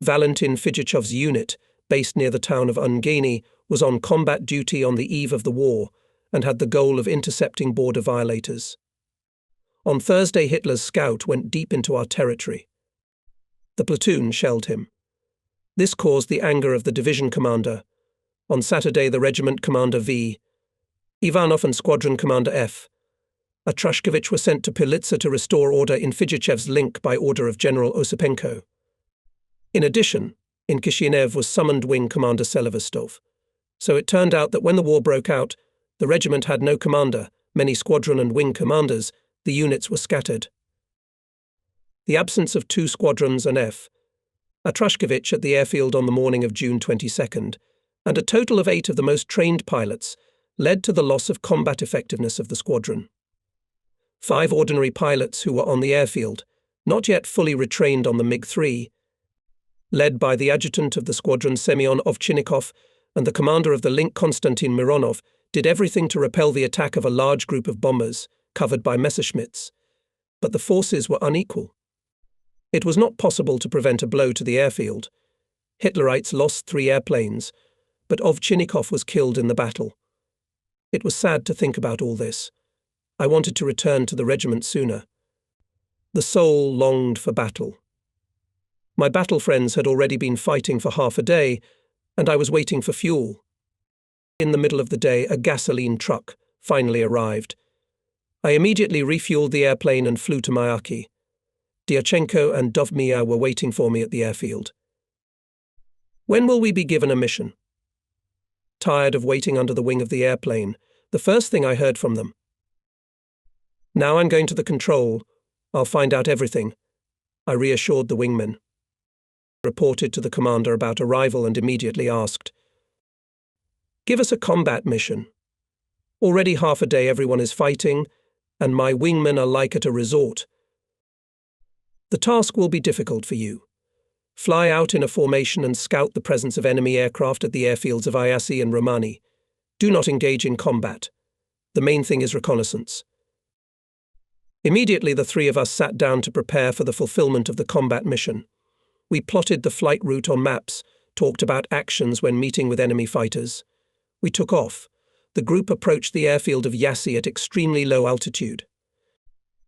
Valentin Fidjichov's unit, based near the town of Ungeni, was on combat duty on the eve of the war and had the goal of intercepting border violators. On Thursday, Hitler's scout went deep into our territory. The platoon shelled him. This caused the anger of the division commander. On Saturday, the regiment commander V, Ivanov and squadron commander F. Atrashkevich were sent to Pylitsa to restore order in Fidjichev's link by order of General Osipenko. In addition, in Kishinev was summoned wing commander Selevastov. So it turned out that when the war broke out, the regiment had no commander, many squadron and wing commanders, the units were scattered. The absence of 2 squadrons and F. Atrashkevich at the airfield on the morning of June 22nd, and a total of 8 of the most trained pilots, led to the loss of combat effectiveness of the squadron. 5 ordinary pilots who were on the airfield, not yet fully retrained on the MiG-3, led by the adjutant of the squadron Semyon Ovchinnikov and the commander of the link Konstantin Mironov, did everything to repel the attack of a large group of bombers, covered by Messerschmitts. But the forces were unequal. It was not possible to prevent a blow to the airfield. Hitlerites lost 3 airplanes, but Ovchinnikov was killed in the battle. It was sad to think about all this. I wanted to return to the regiment sooner. The soul longed for battle. My battle friends had already been fighting for half a day, and I was waiting for fuel. In the middle of the day, a gasoline truck finally arrived. I immediately refueled the airplane and flew to Mayaki. Dyachenko and Dovmia were waiting for me at the airfield. When will we be given a mission? Tired of waiting under the wing of the airplane, the first thing I heard from them. Now I'm going to the control. I'll find out everything, I reassured the wingmen. Reported to the commander about arrival and immediately asked, "Give us a combat mission. Already half a day everyone is fighting, and my wingmen are like at a resort. The task will be difficult for you. Fly out in a formation and scout the presence of enemy aircraft at the airfields of Iasi and Romani. Do not engage in combat. The main thing is reconnaissance." Immediately the 3 of us sat down to prepare for the fulfillment of the combat mission. We plotted the flight route on maps, talked about actions when meeting with enemy fighters. We took off. The group approached the airfield of Yassi at extremely low altitude.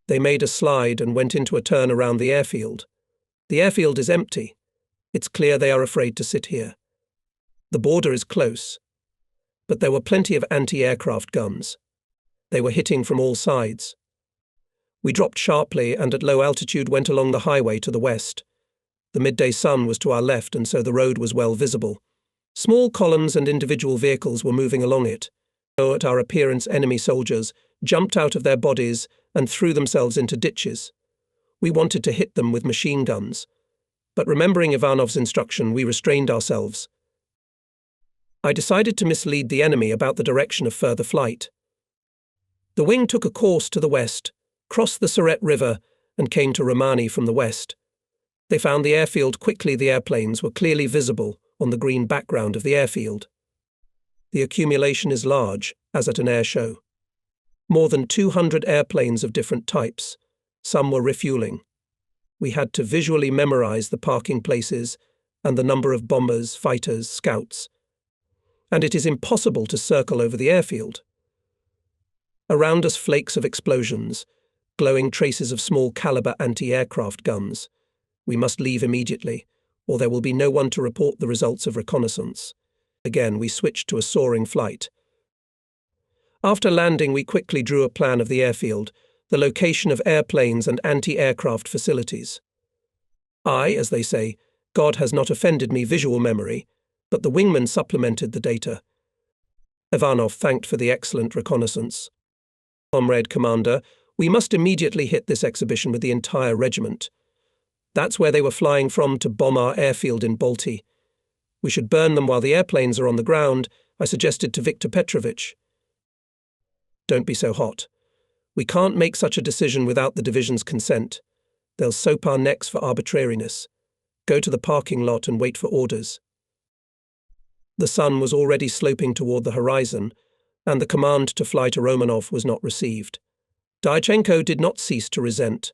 They made a slide and went into a turn around the airfield. The airfield is empty. It's clear they are afraid to sit here. The border is close, but there were plenty of anti-aircraft guns. They were hitting from all sides. We dropped sharply and at low altitude went along the highway to the west. The midday sun was to our left and so the road was well visible. Small columns and individual vehicles were moving along it. So at our appearance, enemy soldiers jumped out of their bodies and threw themselves into ditches. We wanted to hit them with machine guns, but remembering Ivanov's instruction, we restrained ourselves. I decided to mislead the enemy about the direction of further flight. The wing took a course to the west, crossed the Siret River, and came to Romani from the west. They found the airfield quickly. The airplanes were clearly visible on the green background of the airfield. The accumulation is large, as at an air show. More than 200 airplanes of different types. Some were refueling. We had to visually memorize the parking places and the number of bombers, fighters, scouts. And it is impossible to circle over the airfield. Around us flakes of explosions, glowing traces of small-caliber anti-aircraft guns. We must leave immediately, or there will be no one to report the results of reconnaissance. Again, we switched to a soaring flight. After landing, we quickly drew a plan of the airfield, the location of airplanes and anti-aircraft facilities. As they say, God has not offended me visual memory, but the wingman supplemented the data. Ivanov thanked for the excellent reconnaissance. Comrade Commander, we must immediately hit this exhibition with the entire regiment. That's where they were flying from to bomb our airfield in Balti. We should burn them while the airplanes are on the ground, I suggested to Viktor Petrovich. Don't be so hot. We can't make such a decision without the division's consent. They'll soap our necks for arbitrariness. Go to the parking lot and wait for orders. The sun was already sloping toward the horizon, and the command to fly to Romanov was not received. Dyachenko did not cease to resent.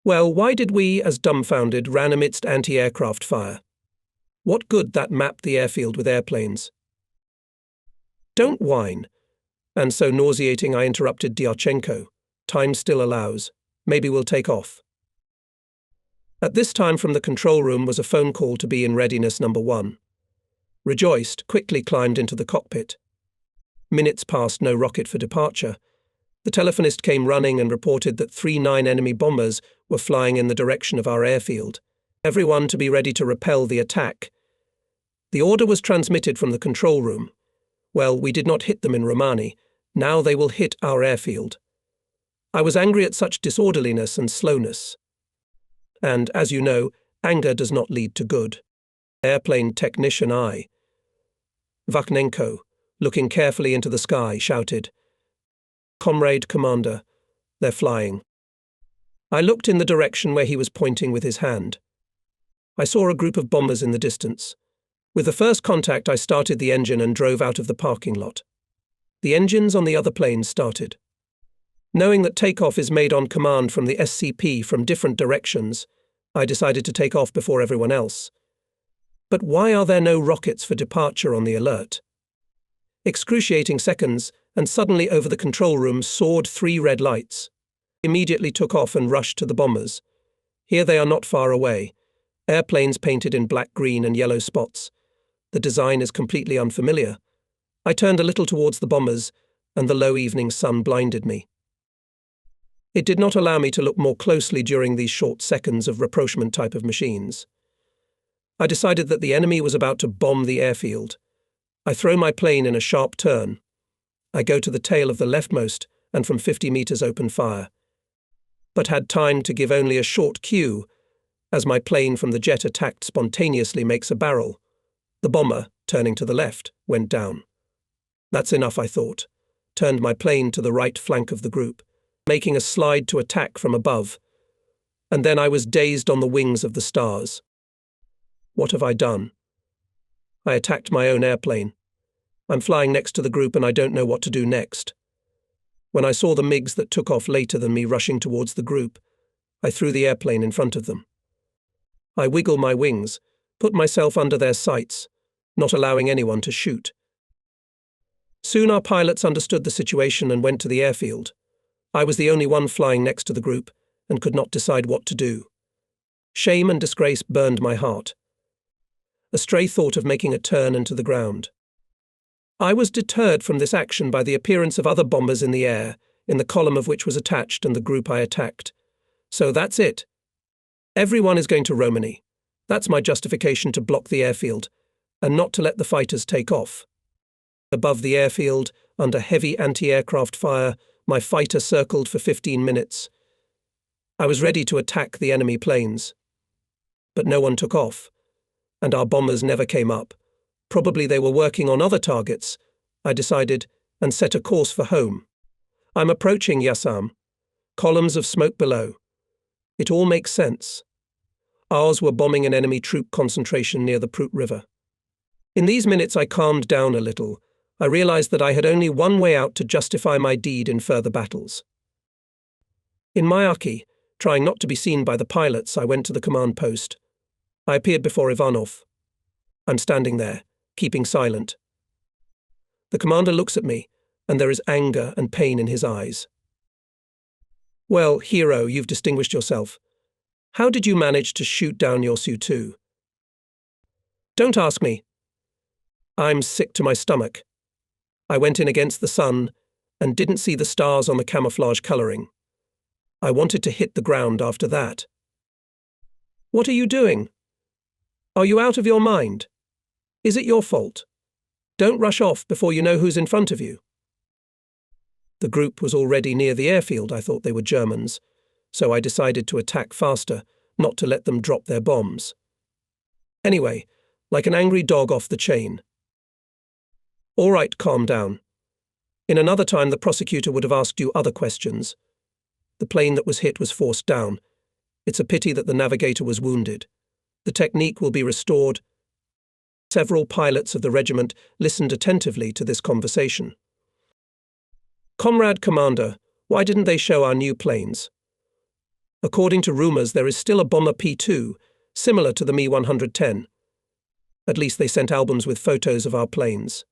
Well, why did we, as dumbfounded, ran amidst anti-aircraft fire? What good that mapped the airfield with airplanes? Don't whine. And so nauseating, I interrupted Dyachenko. Time still allows. Maybe we'll take off. At this time from the control room was a phone call to be in readiness number 1. Rejoiced, quickly climbed into the cockpit. Minutes passed, no rocket for departure. The telephonist came running and reported that 3 enemy bombers were flying in the direction of our airfield. Everyone to be ready to repel the attack. The order was transmitted from the control room. Well, we did not hit them in Romani. Now they will hit our airfield. I was angry at such disorderliness and slowness. And, as you know, anger does not lead to good. Airplane technician Vakhnenko, looking carefully into the sky, shouted, "Comrade Commander, they're flying." I looked in the direction where he was pointing with his hand. I saw a group of bombers in the distance. With the first contact, I started the engine and drove out of the parking lot. The engines on the other planes started. Knowing that takeoff is made on command from the SCP from different directions, I decided to take off before everyone else. But why are there no rockets for departure on the alert? Excruciating seconds, and suddenly over the control room soared 3 red lights. Immediately took off and rushed to the bombers. Here they are not far away. Airplanes painted in black, green and yellow spots. The design is completely unfamiliar. I turned a little towards the bombers, and the low evening sun blinded me. It did not allow me to look more closely during these short seconds of rapprochement type of machines. I decided that the enemy was about to bomb the airfield. I throw my plane in a sharp turn. I go to the tail of the leftmost and from 50 meters open fire, but had time to give only a short cue as my plane from the jet attacked spontaneously makes a barrel. The bomber, turning to the left, went down. That's enough, I thought. Turned my plane to the right flank of the group, making a slide to attack from above. And then I was dazed on the wings of the stars. What have I done? I attacked my own airplane. I'm flying next to the group and I don't know what to do next. When I saw the MiGs that took off later than me rushing towards the group, I threw the airplane in front of them. I wiggle my wings, put myself under their sights, not allowing anyone to shoot. Soon our pilots understood the situation and went to the airfield. I was the only one flying next to the group and could not decide what to do. Shame and disgrace burned my heart. A stray thought of making a turn into the ground. I was deterred from this action by the appearance of other bombers in the air, in the column of which was attached and the group I attacked. So that's it. Everyone is going to Romani. That's my justification to block the airfield, and not to let the fighters take off. Above the airfield, under heavy anti-aircraft fire, my fighter circled for 15 minutes. I was ready to attack the enemy planes. But no one took off, and our bombers never came up. Probably they were working on other targets, I decided, and set a course for home. I'm approaching Yassam. Columns of smoke below. It all makes sense. Ours were bombing an enemy troop concentration near the Prut River. In these minutes I calmed down a little. I realized that I had only one way out to justify my deed in further battles. In Myaki, trying not to be seen by the pilots, I went to the command post. I appeared before Ivanov. I'm standing there, keeping silent. The commander looks at me, and there is anger and pain in his eyes. Well, hero, you've distinguished yourself. How did you manage to shoot down your Su-2? Don't ask me. I'm sick to my stomach. I went in against the sun and didn't see the stars on the camouflage coloring. I wanted to hit the ground after that. What are you doing? Are you out of your mind? Is it your fault? Don't rush off before you know who's in front of you. The group was already near the airfield. I thought they were Germans, so I decided to attack faster, not to let them drop their bombs. Anyway, like an angry dog off the chain. All right, calm down. In another time, the prosecutor would have asked you other questions. The plane that was hit was forced down. It's a pity that the navigator was wounded. The technique will be restored. Several pilots of the regiment listened attentively to this conversation. Comrade Commander, why didn't they show our new planes? According to rumors, there is still a bomber P-2, similar to the Mi-110. At least they sent albums with photos of our planes.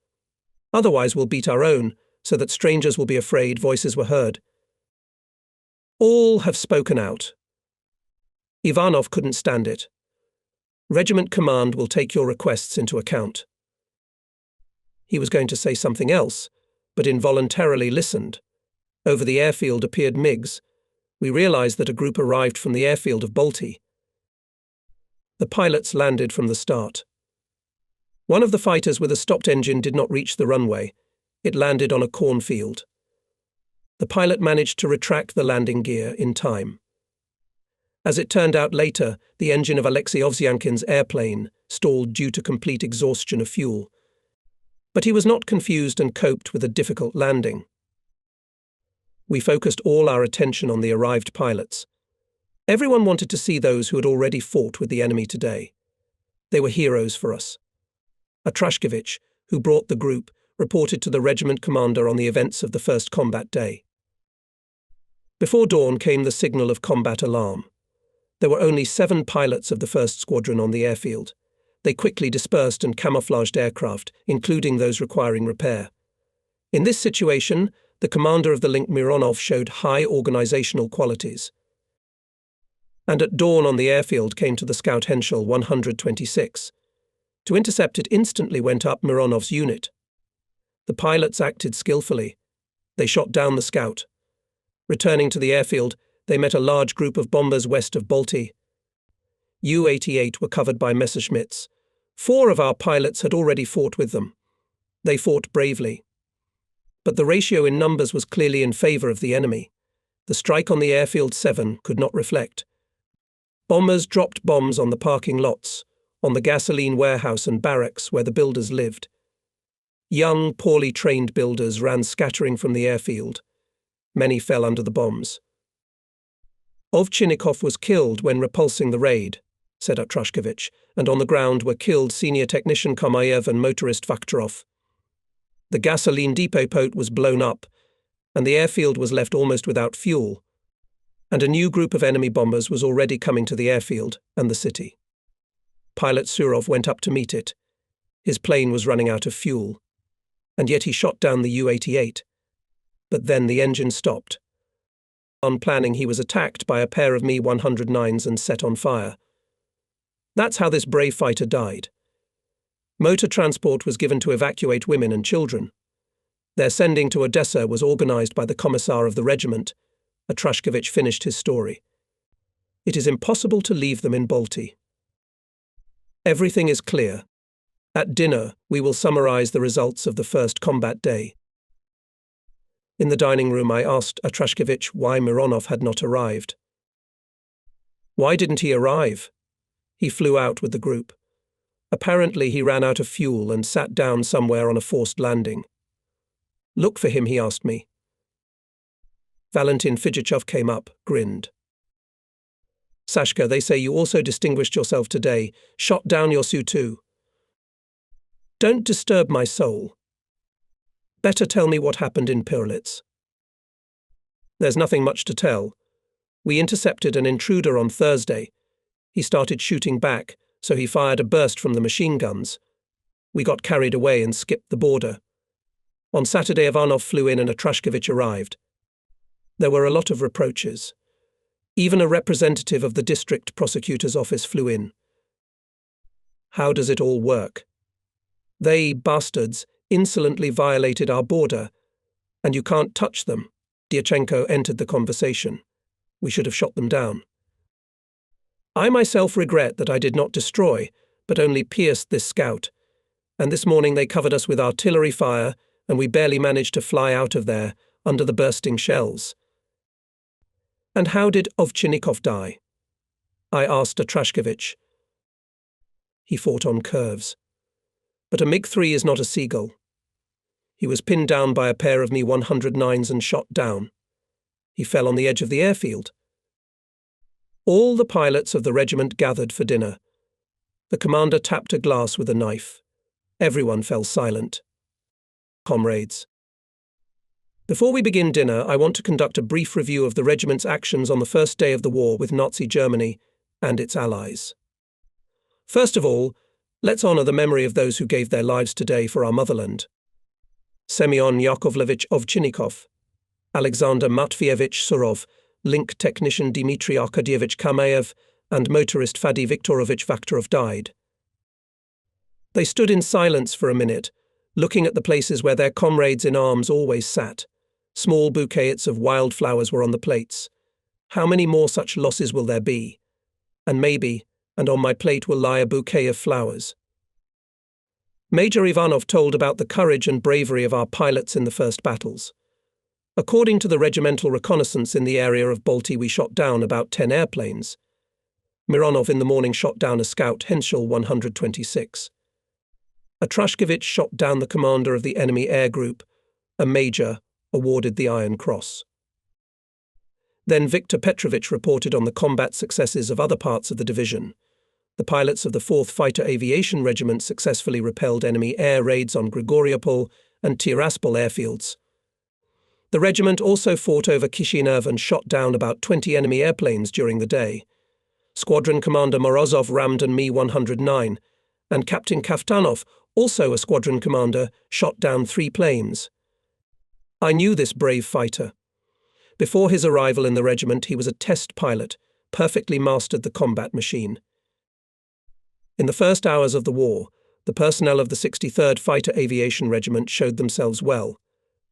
Otherwise we'll beat our own, so that strangers will be afraid voices were heard. All have spoken out. Ivanov couldn't stand it. Regiment command will take your requests into account. He was going to say something else, but involuntarily listened. Over the airfield appeared MiGs. We realized that a group arrived from the airfield of Balti. The pilots landed from the start. One of the fighters with a stopped engine did not reach the runway. It landed on a cornfield. The pilot managed to retract the landing gear in time. As it turned out later, the engine of Alexei Ovsyankin's airplane stalled due to complete exhaustion of fuel. But he was not confused and coped with a difficult landing. We focused all our attention on the arrived pilots. Everyone wanted to see those who had already fought with the enemy today. They were heroes for us. Atrashkevich, who brought the group, reported to the regiment commander on the events of the first combat day. Before dawn came the signal of combat alarm. There were only 7 pilots of the 1st Squadron on the airfield. They quickly dispersed and camouflaged aircraft, including those requiring repair. In this situation, the commander of the Link Mironov showed high organizational qualities. And at dawn on the airfield came to the Scout Henschel 126. To intercept it instantly went up Mironov's unit. The pilots acted skillfully. They shot down the scout. Returning to the airfield, they met a large group of bombers west of Balti. U-88 were covered by Messerschmitts. 4 of our pilots had already fought with them. They fought bravely. But the ratio in numbers was clearly in favor of the enemy. The strike on the airfield 7 could not reflect. Bombers dropped bombs on the parking lots, on the gasoline warehouse and barracks where the builders lived. Young, poorly trained builders ran scattering from the airfield. Many fell under the bombs. Ovchinnikov was killed when repulsing the raid, said Atrashkevich, and on the ground were killed senior technician Kamayev and motorist Vakhtyrov. The gasoline depot was blown up, and the airfield was left almost without fuel, and a new group of enemy bombers was already coming to the airfield and the city. Pilot Surov went up to meet it. His plane was running out of fuel. And yet he shot down the U-88. But then the engine stopped. On planning, he was attacked by a pair of Mi-109s and set on fire. That's how this brave fighter died. Motor transport was given to evacuate women and children. Their sending to Odessa was organized by the commissar of the regiment. Atrashkevich finished his story. It is impossible to leave them in Balti. Everything is clear. At dinner, we will summarize the results of the first combat day. In the dining room, I asked Atrashkevich why Mironov had not arrived. Why didn't he arrive? He flew out with the group. Apparently, he ran out of fuel and sat down somewhere on a forced landing. Look for him, he asked me. Valentin Fidjichov came up, grinned. Sashka, they say you also distinguished yourself today, shot down your Su-2. Don't disturb my soul. Better tell me what happened in Pirlitz. There's nothing much to tell. We intercepted an intruder on Thursday. He started shooting back, so he fired a burst from the machine guns. We got carried away and skipped the border. On Saturday, Ivanov flew in and Atrashkevich arrived. There were a lot of reproaches. Even a representative of the district prosecutor's office flew in. How does it all work? They, bastards, insolently violated our border, and you can't touch them. Dyachenko entered the conversation. We should have shot them down. I myself regret that I did not destroy, but only pierced this scout, and this morning they covered us with artillery fire, and we barely managed to fly out of there under the bursting shells. And how did Ovchinnikov die? I asked Atrashkevich. He fought on curves. But a MiG-3 is not a seagull. He was pinned down by a pair of Mi-109s and shot down. He fell on the edge of the airfield. All the pilots of the regiment gathered for dinner. The commander tapped a glass with a knife. Everyone fell silent. Comrades. Before we begin dinner, I want to conduct a brief review of the regiment's actions on the first day of the war with Nazi Germany and its allies. First of all, let's honor the memory of those who gave their lives today for our motherland. Semyon Yakovlevich Ovchinnikov, Alexander Matvievich Surov, link technician Dmitry Arkadyevich Kamayev, and motorist Fadi Viktorovich Vaktorov died. They stood in silence for a minute, looking at the places where their comrades in arms always sat. Small bouquets of wildflowers were on the plates. How many more such losses will there be? And maybe, and on my plate will lie a bouquet of flowers. Major Ivanov told about the courage and bravery of our pilots in the first battles. According to the regimental reconnaissance in the area of Balti, we shot down about 10 airplanes. Mironov in the morning shot down a Scout Henschel 126. Atrashkevich shot down the commander of the enemy air group, a major, awarded the Iron Cross. Then Viktor Petrovich reported on the combat successes of other parts of the division. The pilots of the 4th Fighter Aviation Regiment successfully repelled enemy air raids on Grigoriopol and Tiraspol airfields. The regiment also fought over Kishinev and shot down about 20 enemy airplanes during the day. Squadron Commander Morozov rammed an Mi-109, and Captain Kaftanov, also a squadron commander, shot down 3 planes. I knew this brave fighter. Before his arrival in the regiment, he was a test pilot, perfectly mastered the combat machine. In the first hours of the war, the personnel of the 63rd Fighter Aviation Regiment showed themselves well.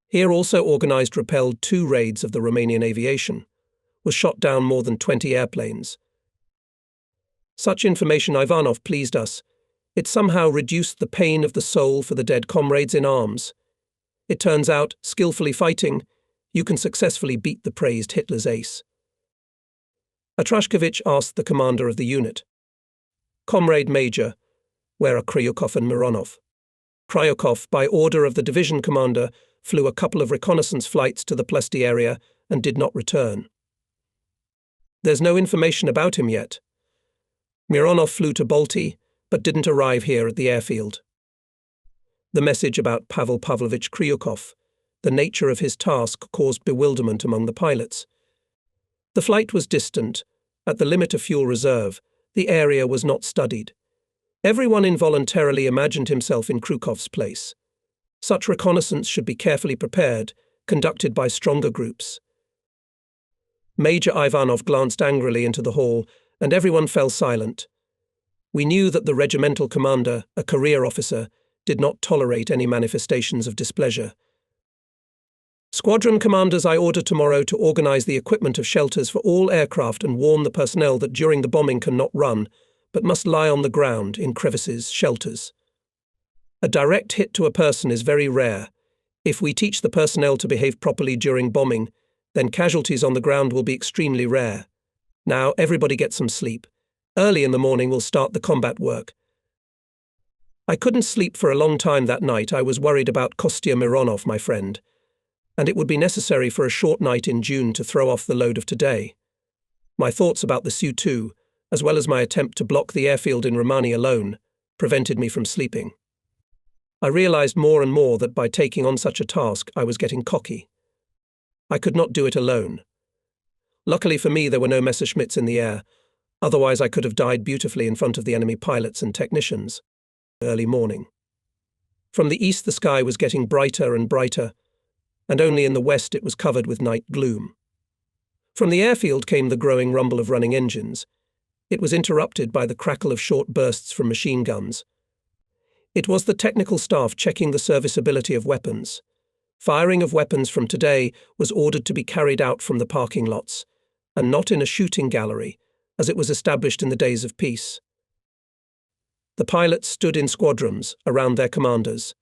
Here also organized repelled 2 raids of the Romanian aviation, was shot down more than 20 airplanes. Such information Ivanov pleased us. It somehow reduced the pain of the soul for the dead comrades in arms. It turns out, skillfully fighting, you can successfully beat the praised Hitler's ace. Atrashkevich asked the commander of the unit, Comrade Major, where are Kryukov and Mironov? Kryukov, by order of the division commander, flew a couple of reconnaissance flights to the Plesty area and did not return. There's no information about him yet. Mironov flew to Balti, but didn't arrive here at the airfield. The message about Pavel Pavlovich Kryukov, the nature of his task, caused bewilderment among the pilots. The flight was distant, at the limit of fuel reserve, the area was not studied. Everyone involuntarily imagined himself in Krukov's place. Such reconnaissance should be carefully prepared, conducted by stronger groups. Major Ivanov glanced angrily into the hall, and everyone fell silent. We knew that the regimental commander, a career officer, did not tolerate any manifestations of displeasure. Squadron commanders, I order tomorrow to organize the equipment of shelters for all aircraft and warn the personnel that during the bombing cannot run, but must lie on the ground in crevices, shelters. A direct hit to a person is very rare. If we teach the personnel to behave properly during bombing, then casualties on the ground will be extremely rare. Now everybody get some sleep. Early in the morning we'll start the combat work. I couldn't sleep for a long time that night. I was worried about Kostya Mironov, my friend, and it would be necessary for a short night in June to throw off the load of today. My thoughts about the Su-2, as well as my attempt to block the airfield in Romani alone, prevented me from sleeping. I realized more and more that by taking on such a task, I was getting cocky. I could not do it alone. Luckily for me, there were no Messerschmitts in the air, otherwise I could have died beautifully in front of the enemy pilots and technicians. Early morning. From the east the sky was getting brighter and brighter, and only in the west it was covered with night gloom. From the airfield came the growing rumble of running engines. It was interrupted by the crackle of short bursts from machine guns. It was the technical staff checking the serviceability of weapons. Firing of weapons from today was ordered to be carried out from the parking lots, and not in a shooting gallery, as it was established in the days of peace. The pilots stood in squadrons around their commanders.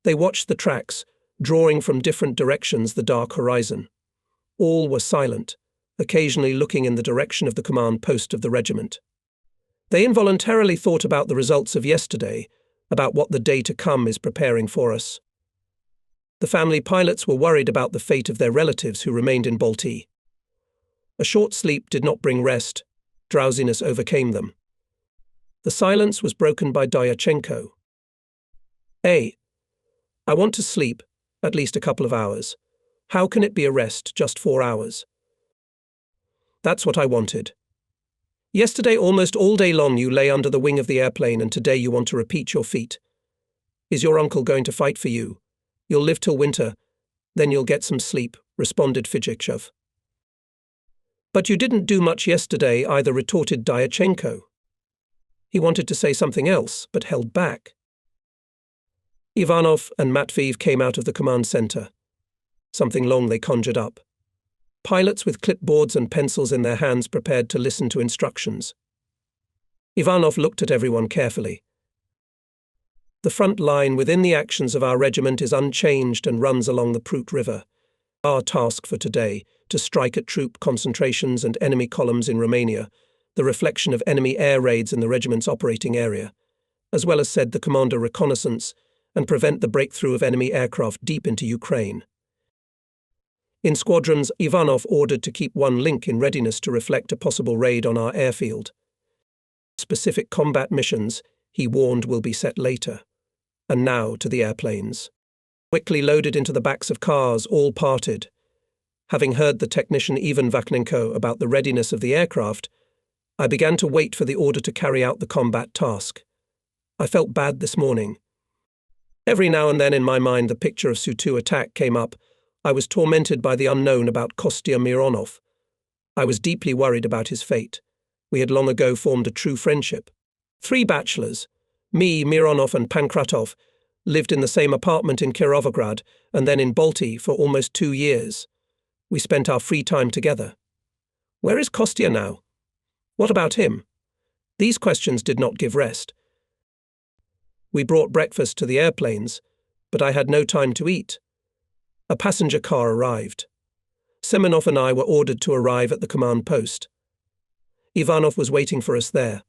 They watched the tracks, drawing from different directions the dark horizon. All were silent, occasionally looking in the direction of the command post of the regiment. They involuntarily thought about the results of yesterday, about what the day to come is preparing for us. The family pilots were worried about the fate of their relatives who remained in Balti. A short sleep did not bring rest. Drowsiness overcame them. The silence was broken by Dyachenko. I want to sleep, at least a couple of hours. How can it be a rest, just 4 hours? That's what I wanted. Yesterday, almost all day long, you lay under the wing of the airplane, and today you want to repeat your feat. Is your uncle going to fight for you? You'll live till winter, then you'll get some sleep, responded Fidjichov. But you didn't do much yesterday either, retorted Dyachenko. He wanted to say something else, but held back. Ivanov and Matveev came out of the command center. Something long they conjured up. Pilots with clipboards and pencils in their hands prepared to listen to instructions. Ivanov looked at everyone carefully. The front line within the actions of our regiment is unchanged and runs along the Prut River. Our task for today, to strike at troop concentrations and enemy columns in Romania, the reflection of enemy air raids in the regiment's operating area, as well as, said the commander, reconnaissance, and prevent the breakthrough of enemy aircraft deep into Ukraine. In squadrons, Ivanov ordered to keep one link in readiness to reflect a possible raid on our airfield. Specific combat missions, he warned, will be set later. And now to the airplanes. Quickly loaded into the backs of cars, all parted. Having heard the technician Ivan Vakhnenko about the readiness of the aircraft, I began to wait for the order to carry out the combat task. I felt bad this morning. Every now and then in my mind the picture of Su-2 attack came up. I was tormented by the unknown about Kostya Mironov. I was deeply worried about his fate. We had long ago formed a true friendship. 3 bachelors, me, Mironov and Pankratov, lived in the same apartment in Kirovograd and then in Balti for almost 2 years. We spent our free time together. Where is Kostya now? What about him? These questions did not give rest. We brought breakfast to the airplanes, but I had no time to eat. A passenger car arrived. Semenov and I were ordered to arrive at the command post. Ivanov was waiting for us there.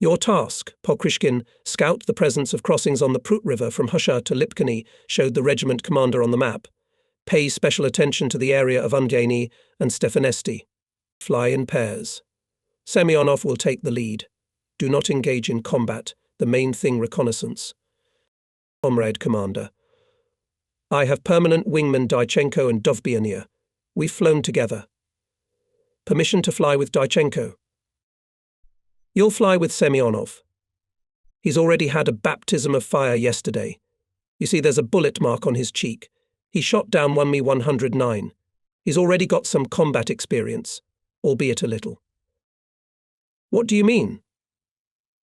Your task, Pokrishkin, scout the presence of crossings on the Prut River from Husha to Lipkany, showed the regiment commander on the map. Pay special attention to the area of Undyani and Stefanesti. Fly in pairs. Semyonov will take the lead. Do not engage in combat, the main thing reconnaissance. Comrade Commander. I have permanent wingmen Dyachenko and Dovbyania. We've flown together. Permission to fly with Dyachenko. You'll fly with Semyonov. He's already had a baptism of fire yesterday. You see, there's a bullet mark on his cheek. He shot down one Mi-109. He's already got some combat experience, albeit a little. What do you mean?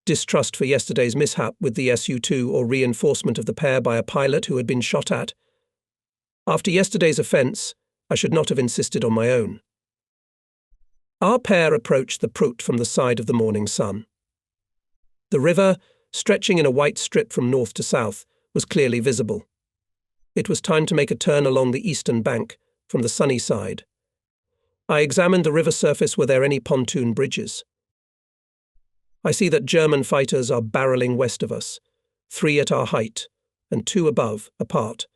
Distrust for yesterday's mishap with the Su-2 or reinforcement of the pair by a pilot who had been shot at? After yesterday's offence, I should not have insisted on my own. Our pair approached the Prut from the side of the morning sun. The river, stretching in a white strip from north to south, was clearly visible. It was time to make a turn along the eastern bank, from the sunny side. I examined the river surface. Were there any pontoon bridges? I see that German fighters are barreling west of us, 3 at our height, and 2 above, apart.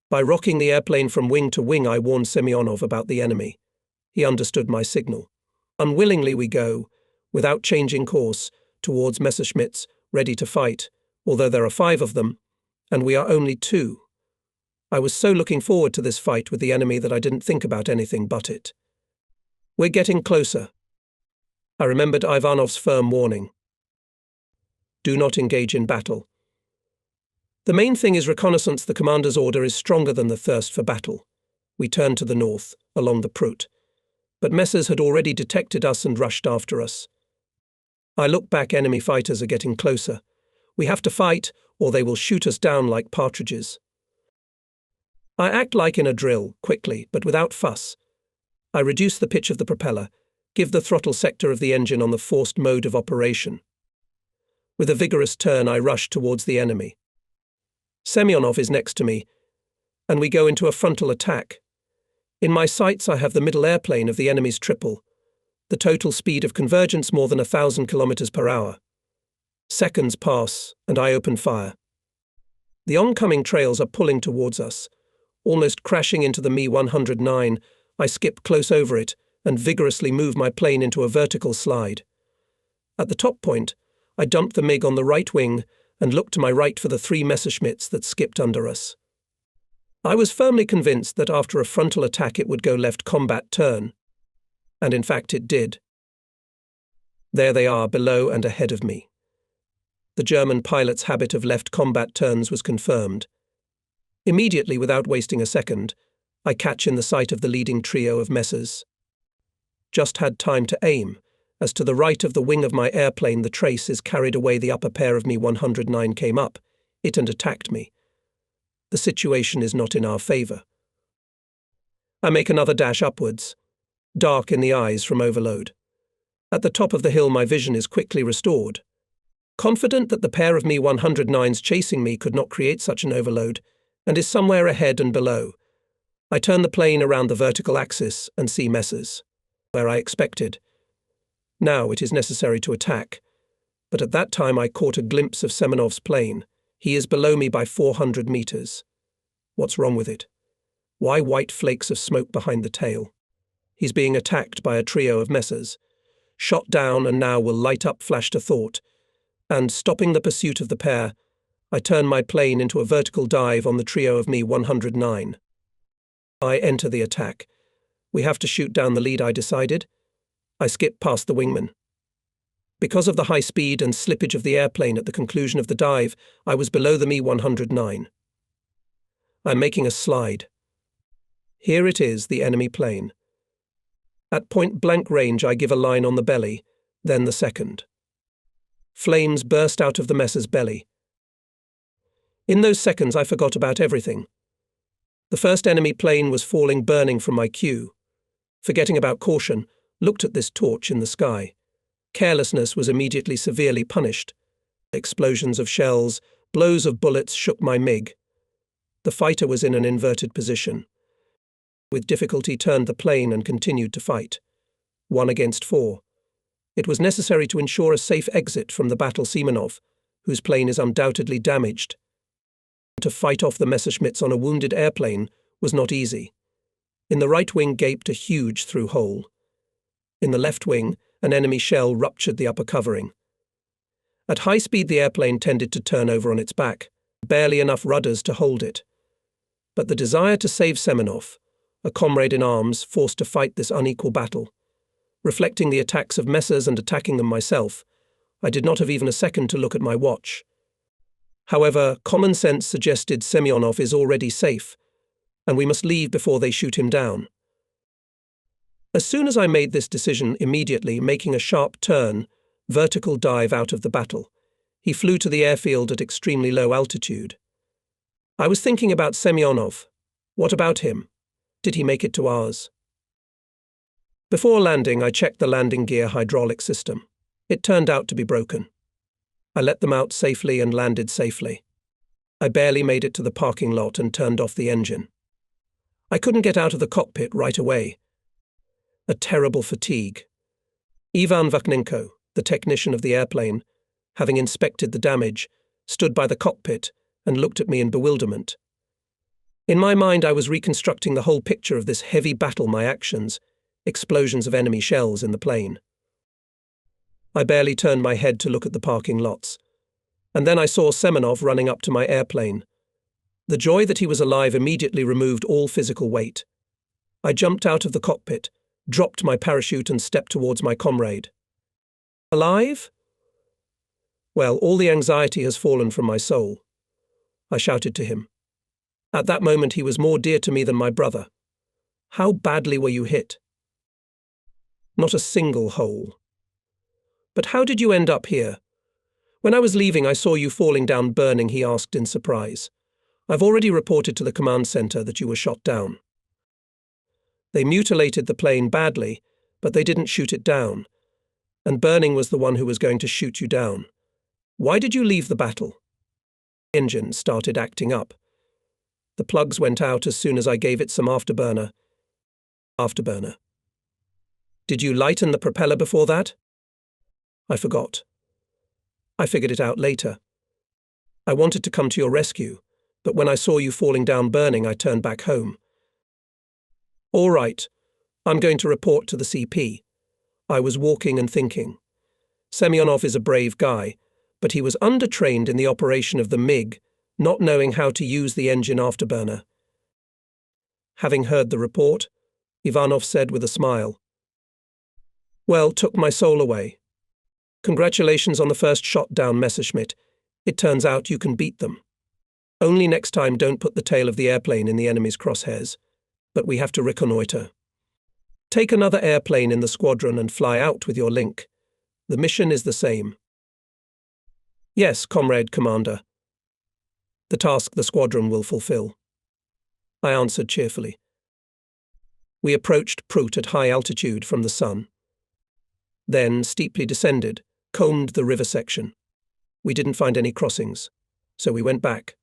By rocking the airplane from wing to wing, I warned Semyonov about the enemy. He understood my signal. Unwillingly we go, without changing course, towards Messerschmitts, ready to fight, although there are 5 of them, and we are only 2. I was so looking forward to this fight with the enemy that I didn't think about anything but it. We're getting closer. I remembered Ivanov's firm warning. Do not engage in battle. The main thing is reconnaissance. The commander's order is stronger than the thirst for battle. We turned to the north, along the Prut. But Messers had already detected us and rushed after us. I look back. Enemy fighters are getting closer. We have to fight, or they will shoot us down like partridges. I act like in a drill, quickly, but without fuss. I reduce the pitch of the propeller, give the throttle sector of the engine on the forced mode of operation. With a vigorous turn, I rush towards the enemy. Semyonov is next to me, and we go into a frontal attack. In my sights, I have the middle airplane of the enemy's triple, the total speed of convergence more than 1,000 kilometers per hour. Seconds pass, and I open fire. The oncoming trails are pulling towards us. Almost crashing into the Mi-109, I skip close over it and vigorously move my plane into a vertical slide. At the top point, I dump the MiG on the right wing and look to my right for the 3 Messerschmitts that skipped under us. I was firmly convinced that after a frontal attack it would go left combat turn, and in fact it did. There they are, below and ahead of me. The German pilot's habit of left combat turns was confirmed. Immediately, without wasting a second, I catch in the sight of the leading trio of Messers. Just had time to aim, as to the right of the wing of my airplane the trace is carried away. The upper pair of Mi-109 came up, it and attacked me. The situation is not in our favour. I make another dash upwards, dark in the eyes from overload. At the top of the hill my vision is quickly restored. Confident that the pair of Mi-109s chasing me could not create such an overload, and is somewhere ahead and below, I turn the plane around the vertical axis and see Messers, where I expected. Now it is necessary to attack, but at that time I caught a glimpse of Semyonov's plane. He is below me by 400 meters. What's wrong with it? Why white flakes of smoke behind the tail? He's being attacked by a trio of Messers. Shot down and now will light up, flashed a thought, and, stopping the pursuit of the pair, I turn my plane into a vertical dive on the trio of Mi-109. I enter the attack. We have to shoot down the lead, I decided. I skip past the wingman. Because of the high speed and slippage of the airplane at the conclusion of the dive, I was below the Mi-109. I'm making a slide. Here it is, the enemy plane. At point-blank range I give a line on the belly, then the second. Flames burst out of the Messer's belly. In those seconds I forgot about everything. The first enemy plane was falling burning from my cue. Forgetting about caution, looked at this torch in the sky. Carelessness was immediately severely punished. Explosions of shells, blows of bullets shook my MiG. The fighter was in an inverted position. With difficulty turned the plane and continued to fight. 1 against 4. It was necessary to ensure a safe exit from the battle. Semyonov, whose plane is undoubtedly damaged. To fight off the Messerschmitts on a wounded airplane was not easy. In the right wing gaped a huge through hole. In the left wing, an enemy shell ruptured the upper covering. At high speed the airplane tended to turn over on its back, barely enough rudders to hold it. But the desire to save Semyonov, a comrade in arms forced to fight this unequal battle, reflecting the attacks of Messers and attacking them myself, I did not have even a second to look at my watch. However, common sense suggested Semyonov is already safe, and we must leave before they shoot him down. As soon as I made this decision, immediately making a sharp turn, vertical dive out of the battle, he flew to the airfield at extremely low altitude. I was thinking about Semyonov. What about him? Did he make it to ours? Before landing, I checked the landing gear hydraulic system. It turned out to be broken. I let them out safely and landed safely. I barely made it to the parking lot and turned off the engine. I couldn't get out of the cockpit right away. A terrible fatigue. Ivan Vakhnenko, the technician of the airplane, having inspected the damage, stood by the cockpit and looked at me in bewilderment. In my mind, I was reconstructing the whole picture of this heavy battle, my actions, explosions of enemy shells in the plane. I barely turned my head to look at the parking lots, and then I saw Semenov running up to my airplane. The joy that he was alive immediately removed all physical weight. I jumped out of the cockpit, dropped my parachute and stepped towards my comrade. Alive? Well, all the anxiety has fallen from my soul, I shouted to him. At that moment he was more dear to me than my brother. How badly were you hit? Not a single hole. But how did you end up here? When I was leaving, I saw you falling down burning, he asked in surprise. I've already reported to the command center that you were shot down. They mutilated the plane badly, but they didn't shoot it down. And Burning was the one who was going to shoot you down. Why did you leave the battle? The engine started acting up. The plugs went out as soon as I gave it some afterburner. Afterburner. Did you lighten the propeller before that? I forgot. I figured it out later. I wanted to come to your rescue, but when I saw you falling down burning, I turned back home. All right, I'm going to report to the CP. I was walking and thinking. Semyonov is a brave guy, but he was undertrained in the operation of the MiG, not knowing how to use the engine afterburner. Having heard the report, Ivanov said with a smile, Well, took my soul away. Congratulations on the first shot down, Messerschmitt. It turns out you can beat them. Only next time don't put the tail of the airplane in the enemy's crosshairs. But we have to reconnoiter. Take another airplane in the squadron and fly out with your link. The mission is the same. Yes, Comrade Commander. The task the squadron will fulfill. I answered cheerfully. We approached Prut at high altitude from the sun. Then steeply descended, combed the river section. We didn't find any crossings, so we went back.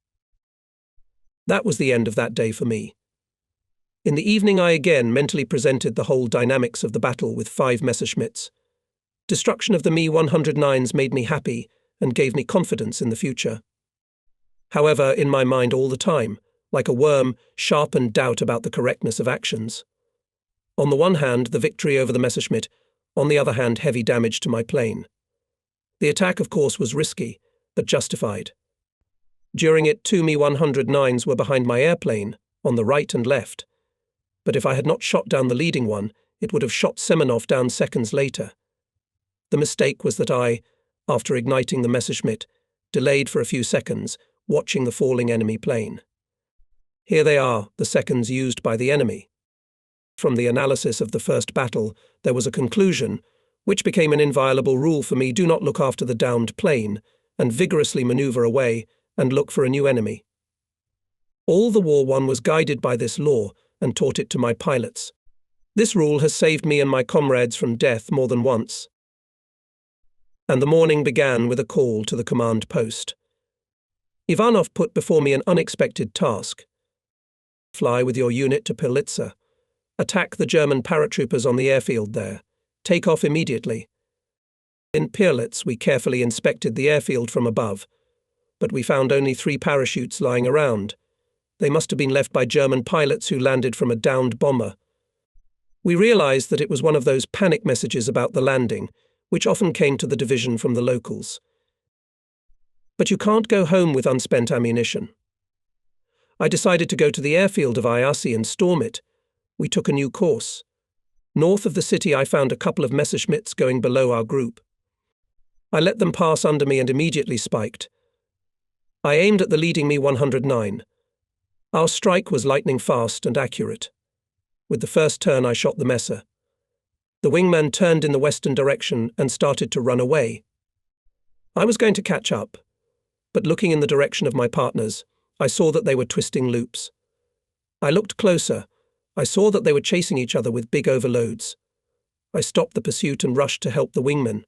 That was the end of that day for me. In the evening I again mentally presented the whole dynamics of the battle with 5 Messerschmitts. Destruction of the Me-109s made me happy and gave me confidence in the future. However, in my mind all the time, like a worm, sharpened doubt about the correctness of actions. On the one hand, the victory over the Messerschmitt, on the other hand, heavy damage to my plane. The attack, of course, was risky, but justified. During it, 2 Me-109s were behind my airplane, on the right and left. But if I had not shot down the leading one, it would have shot Semenov down seconds later. The mistake was that I, after igniting the Messerschmitt, delayed for a few seconds, watching the falling enemy plane. Here they are, the seconds used by the enemy. From the analysis of the first battle, there was a conclusion, which became an inviolable rule for me: do not look after the downed plane, and vigorously maneuver away and look for a new enemy. All the war won was guided by this law, and taught it to my pilots. This rule has saved me and my comrades from death more than once. And the morning began with a call to the command post. Ivanov put before me an unexpected task. Fly with your unit to Pilitsa. Attack the German paratroopers on the airfield there. Take off immediately. In Pirlitz, we carefully inspected the airfield from above, but we found only 3 parachutes lying around. They must have been left by German pilots who landed from a downed bomber. We realized that it was one of those panic messages about the landing, which often came to the division from the locals. But you can't go home with unspent ammunition. I decided to go to the airfield of Iasi and storm it. We took a new course. North of the city, I found a couple of Messerschmitts going below our group. I let them pass under me and immediately spiked. I aimed at the leading me 109. Our strike was lightning fast and accurate. With the first turn I shot the messer. The wingman turned in the western direction and started to run away. I was going to catch up, but looking in the direction of my partners, I saw that they were twisting loops. I looked closer. I saw that they were chasing each other with big overloads. I stopped the pursuit and rushed to help the wingmen.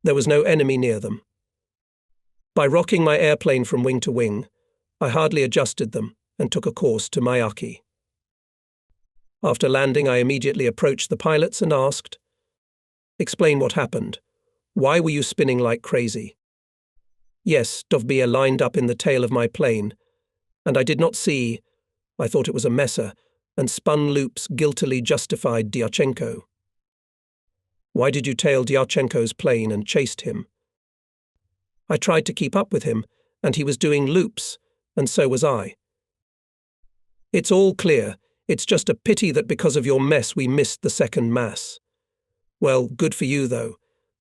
There was no enemy near them. By rocking my airplane from wing to wing, I hardly adjusted them and took a course to Miyake. After landing, I immediately approached the pilots and asked, "Explain what happened. Why were you spinning like crazy?" Yes, Dovbia lined up in the tail of my plane, and I did not see, I thought it was a messer, and spun loops guiltily justified Dyachenko. Why did you tail Dyachenko's plane and chased him? I tried to keep up with him, and he was doing loops, and so was I. It's all clear. It's just a pity that because of your mess we missed the second mass. Well, good for you, though.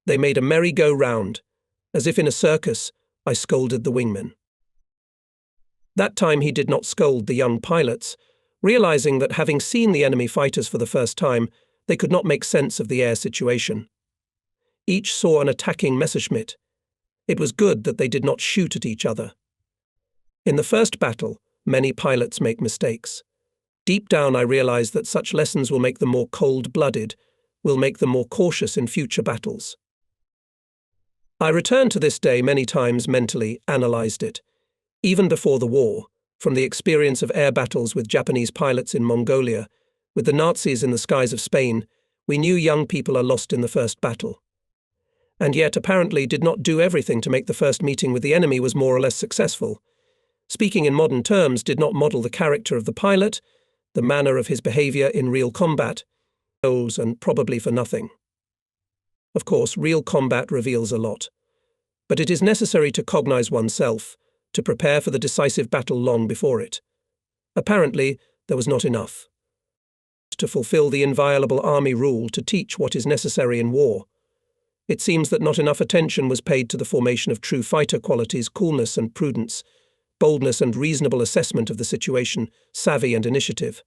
They made a merry-go-round. As if in a circus, I scolded the wingman. That time he did not scold the young pilots, realizing that having seen the enemy fighters for the first time, they could not make sense of the air situation. Each saw an attacking Messerschmitt. It was good that they did not shoot at each other. In the first battle, many pilots make mistakes. Deep down I realized that such lessons will make them more cold-blooded, will make them more cautious in future battles. I returned to this day many times mentally, analyzed it. Even before the war, from the experience of air battles with Japanese pilots in Mongolia, with the Nazis in the skies of Spain, we knew young people are lost in the first battle. And yet apparently did not do everything to make the first meeting with the enemy was more or less successful. Speaking in modern terms, did not model the character of the pilot, the manner of his behavior in real combat, and probably for nothing. Of course, real combat reveals a lot. But it is necessary to cognize oneself, to prepare for the decisive battle long before it. Apparently, there was not enough. To fulfill the inviolable army rule to teach what is necessary in war. It seems that not enough attention was paid to the formation of true fighter qualities, coolness and prudence, boldness and reasonable assessment of the situation, savvy and initiative.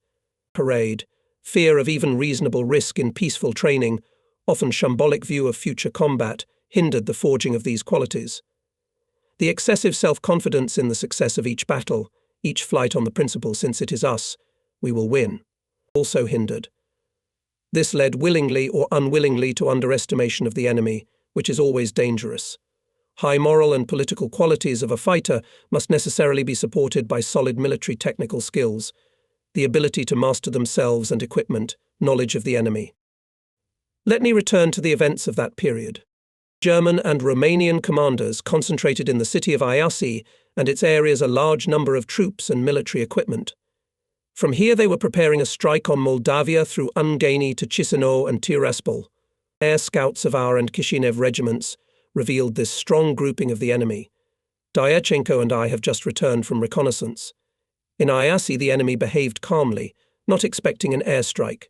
Parade, fear of even reasonable risk in peaceful training, often shambolic view of future combat, hindered the forging of these qualities. The excessive self-confidence in the success of each battle, each flight on the principle since it is us, we will win, also hindered. This led willingly or unwillingly to underestimation of the enemy, which is always dangerous. High moral and political qualities of a fighter must necessarily be supported by solid military technical skills, the ability to master themselves and equipment, knowledge of the enemy. Let me return to the events of that period. German and Romanian commanders concentrated in the city of Iasi and its areas a large number of troops and military equipment. From here they were preparing a strike on Moldavia through Ungaini to Chisinau and Tiraspol. Air scouts of our and Kishinev regiments revealed this strong grouping of the enemy. Dyachenko and I have just returned from reconnaissance. In Iasi the enemy behaved calmly, not expecting an airstrike.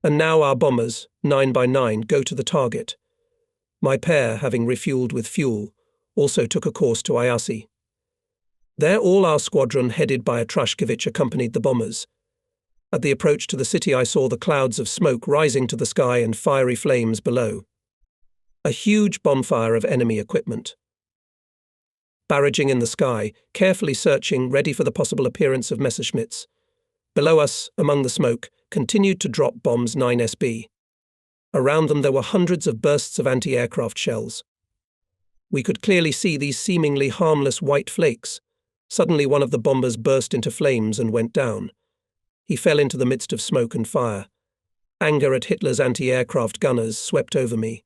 And now our bombers, 9x9, go to the target. My pair, having refueled with fuel, also took a course to Iasi. There all our squadron, headed by a Trashkevich, accompanied the bombers. At the approach to the city I saw the clouds of smoke rising to the sky and fiery flames below. A huge bonfire of enemy equipment. Barraging in the sky, carefully searching, ready for the possible appearance of Messerschmitts. Below us, among the smoke, continued to drop bombs 9SB. Around them there were hundreds of bursts of anti-aircraft shells. We could clearly see these seemingly harmless white flakes. Suddenly one of the bombers burst into flames and went down. He fell into the midst of smoke and fire. Anger at Hitler's anti-aircraft gunners swept over me.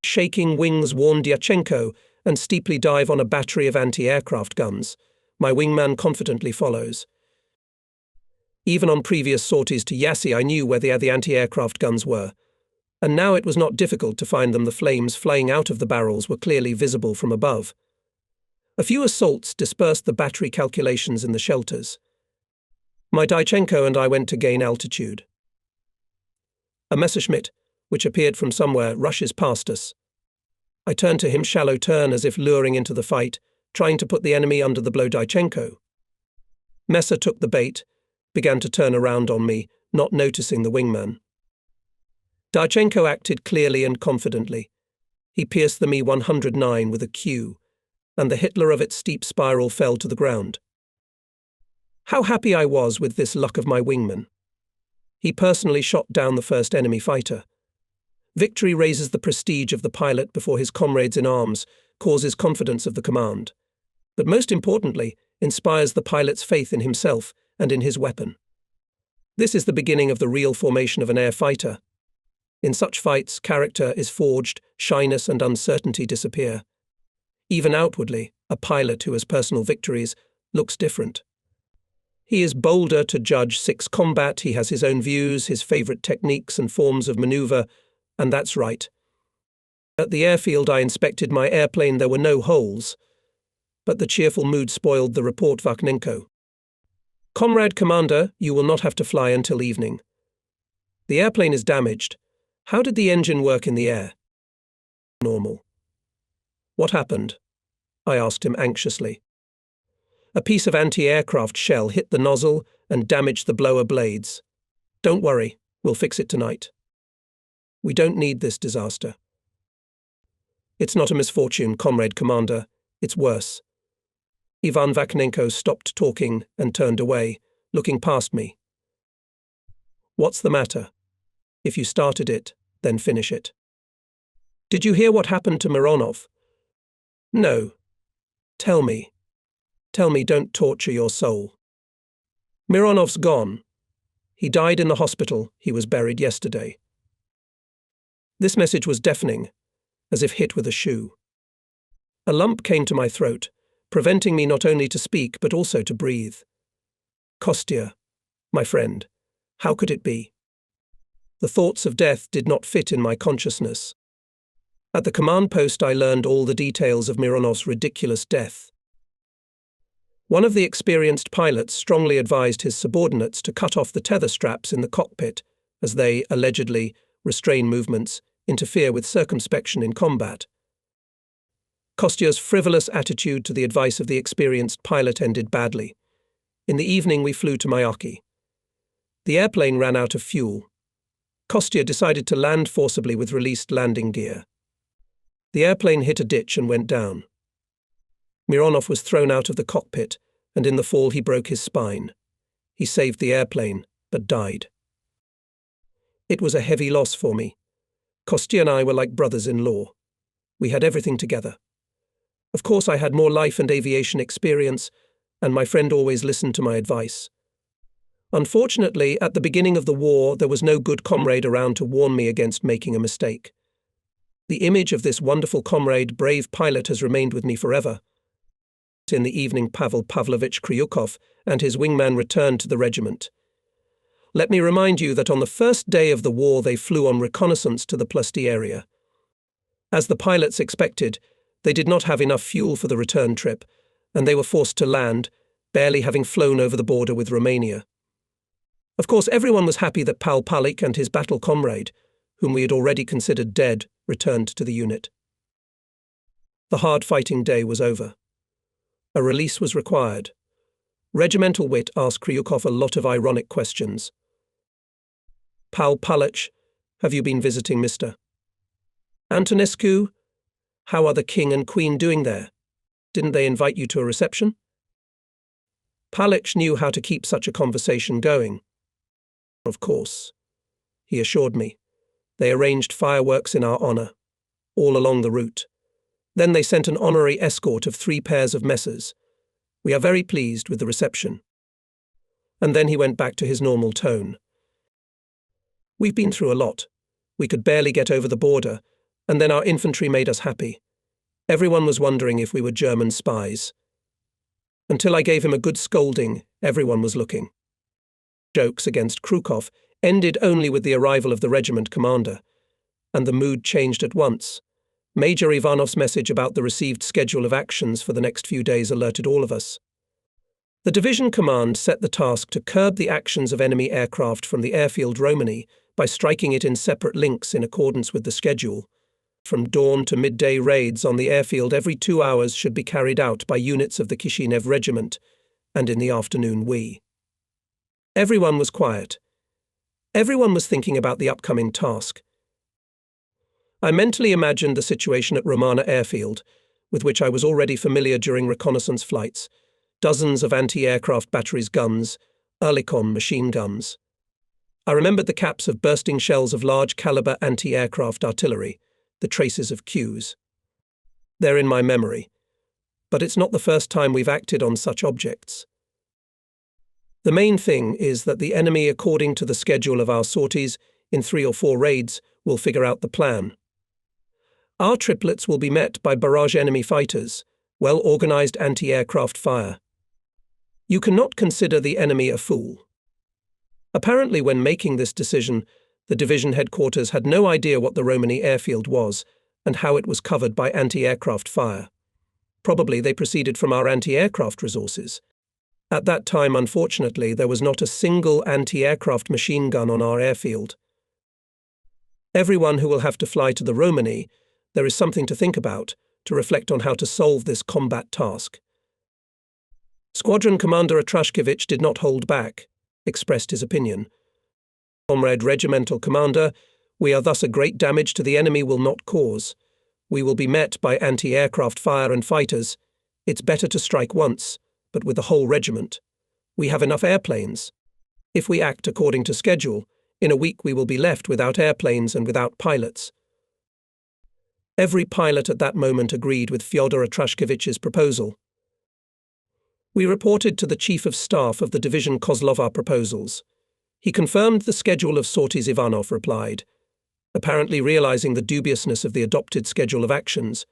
Shaking wings warned Dyachenko and steeply dive on a battery of anti-aircraft guns. My wingman confidently follows. Even on previous sorties to Iasi I knew where the anti-aircraft guns were. And now it was not difficult to find them. The flames flying out of the barrels were clearly visible from above. A few assaults dispersed the battery calculations in the shelters. My Dyachenko and I went to gain altitude. A Messerschmitt, which appeared from somewhere, rushes past us. I turned to him, shallow turn as if luring into the fight, trying to put the enemy under the blow. Dychenko. Messer took the bait, began to turn around on me, not noticing the wingman. Dychenko acted clearly and confidently. He pierced the Me-109 with a cue, and the Hitler of its steep spiral fell to the ground. How happy I was with this luck of my wingman. He personally shot down the first enemy fighter. Victory raises the prestige of the pilot before his comrades in arms, causes confidence of the command, but most importantly, inspires the pilot's faith in himself and in his weapon. This is the beginning of the real formation of an air fighter. In such fights, character is forged, shyness and uncertainty disappear. Even outwardly, a pilot who has personal victories looks different. He is bolder to judge six combat, he has his own views, his favorite techniques and forms of maneuver, and that's right. At the airfield I inspected my airplane, there were no holes, but the cheerful mood spoiled the report. Vakhnenko. Comrade Commander, you will not have to fly until evening. The airplane is damaged. How did the engine work in the air? Normal. What happened? I asked him anxiously. A piece of anti-aircraft shell hit the nozzle and damaged the blower blades. Don't worry, we'll fix it tonight. We don't need this disaster. It's not a misfortune, Comrade Commander. It's worse. Ivan Vakhnenko stopped talking and turned away, looking past me. What's the matter? If you started it, then finish it. Did you hear what happened to Mironov? No. Tell me. Tell me, don't torture your soul. Mironov's gone. He died in the hospital. He was buried yesterday. This message was deafening, as if hit with a shoe. A lump came to my throat, preventing me not only to speak but also to breathe. Kostya, my friend, how could it be? The thoughts of death did not fit in my consciousness. At the command post I learned all the details of Mironov's ridiculous death. One of the experienced pilots strongly advised his subordinates to cut off the tether straps in the cockpit, as they, allegedly, restrain movements, interfere with circumspection in combat. Kostya's frivolous attitude to the advice of the experienced pilot ended badly. In the evening we flew to Myaki. The airplane ran out of fuel. Kostya decided to land forcibly with released landing gear. The airplane hit a ditch and went down. Mironov was thrown out of the cockpit, and in the fall he broke his spine. He saved the airplane, but died. It was a heavy loss for me. Kostya and I were like brothers-in-law. We had everything together. Of course I had more life and aviation experience, and my friend always listened to my advice. Unfortunately, at the beginning of the war, there was no good comrade around to warn me against making a mistake. The image of this wonderful comrade, brave pilot, has remained with me forever. In the evening, Pavel Pavlovich Kryukov and his wingman returned to the regiment. Let me remind you that on the first day of the war they flew on reconnaissance to the Plosti area. As the pilots expected, they did not have enough fuel for the return trip, and they were forced to land, barely having flown over the border with Romania. Of course, everyone was happy that Pal Palik and his battle comrade, whom we had already considered dead, returned to the unit. The hard-fighting day was over. A release was required. Regimental wit asked Kryukov a lot of ironic questions. Pal Palik, have you been visiting Mr. Antonescu? How are the king and queen doing there? Didn't they invite you to a reception? Palik knew how to keep such a conversation going. Of course, he assured me. They arranged fireworks in our honor, all along the route. Then they sent an honorary escort of 3 pairs of messers. We are very pleased with the reception. And then he went back to his normal tone. We've been through a lot. We could barely get over the border, and then our infantry made us happy. Everyone was wondering if we were German spies. Until I gave him a good scolding, everyone was looking. Jokes against Kryukov ended only with the arrival of the regiment commander, and the mood changed at once. Major Ivanov's message about the received schedule of actions for the next few days alerted all of us. The division command set the task to curb the actions of enemy aircraft from the airfield Romani by striking it in separate links in accordance with the schedule. From dawn to midday raids on the airfield every 2 hours should be carried out by units of the Kishinev Regiment, and in the afternoon Everyone was quiet. Everyone was thinking about the upcoming task. I mentally imagined the situation at Romana Airfield, with which I was already familiar during reconnaissance flights, dozens of anti-aircraft batteries guns, Oerlikon machine guns. I remembered the caps of bursting shells of large-caliber anti-aircraft artillery, the traces of cues. They're in my memory, but it's not the first time we've acted on such objects. The main thing is that the enemy, according to the schedule of our sorties, in 3 or 4 raids, will figure out the plan. Our triplets will be met by barrage enemy fighters, well-organized anti-aircraft fire. You cannot consider the enemy a fool. Apparently, when making this decision, the division headquarters had no idea what the Romani airfield was and how it was covered by anti-aircraft fire. Probably they proceeded from our anti-aircraft resources. At that time, unfortunately, there was not a single anti-aircraft machine gun on our airfield. Everyone who will have to fly to the Romani, there is something to think about, to reflect on how to solve this combat task. Squadron Commander Atrashkevich did not hold back, expressed his opinion. Comrade Regimental Commander, we are thus a great damage to the enemy will not cause. We will be met by anti-aircraft fire and fighters. It's better to strike once, but with the whole regiment. We have enough airplanes. If we act according to schedule, in a week we will be left without airplanes and without pilots. Every pilot at that moment agreed with Fyodor Atrashkevich's proposal. We reported to the Chief of Staff of the Division Kozlov our proposals. He confirmed the schedule of sorties. Ivanov replied, apparently realizing the dubiousness of the adopted schedule of actions.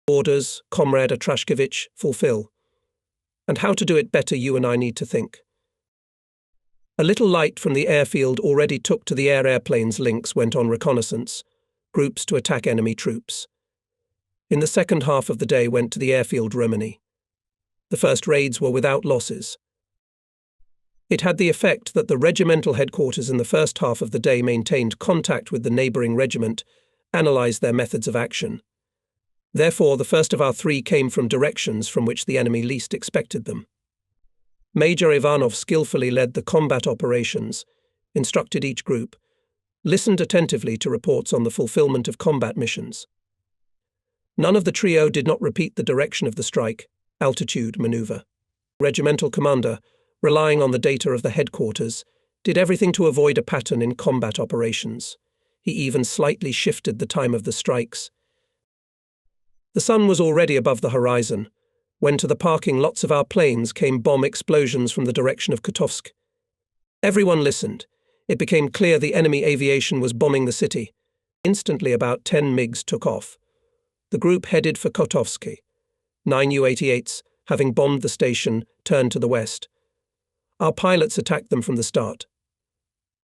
Orders, Comrade Atrashkevich, fulfill. And how to do it better you and I need to think. A little light from the airfield already took to the airplanes links went on reconnaissance, groups to attack enemy troops. In the second half of the day went to the airfield Romani. The first raids were without losses. It had the effect that the regimental headquarters in the first half of the day maintained contact with the neighbouring regiment, analysed their methods of action. Therefore, the first of our 3 came from directions from which the enemy least expected them. Major Ivanov skillfully led the combat operations, instructed each group, listened attentively to reports on the fulfillment of combat missions. None of the trio did not repeat the direction of the strike, altitude manoeuvre. Regimental commander, relying on the data of the headquarters, did everything to avoid a pattern in combat operations. He even slightly shifted the time of the strikes. The sun was already above the horizon, when to the parking lots of our planes came bomb explosions from the direction of Kotovsk. Everyone listened. It became clear the enemy aviation was bombing the city. Instantly about 10 MiGs took off. The group headed for Kotovsky. 9 U-88s, having bombed the station, turned to the west. Our pilots attacked them from the start.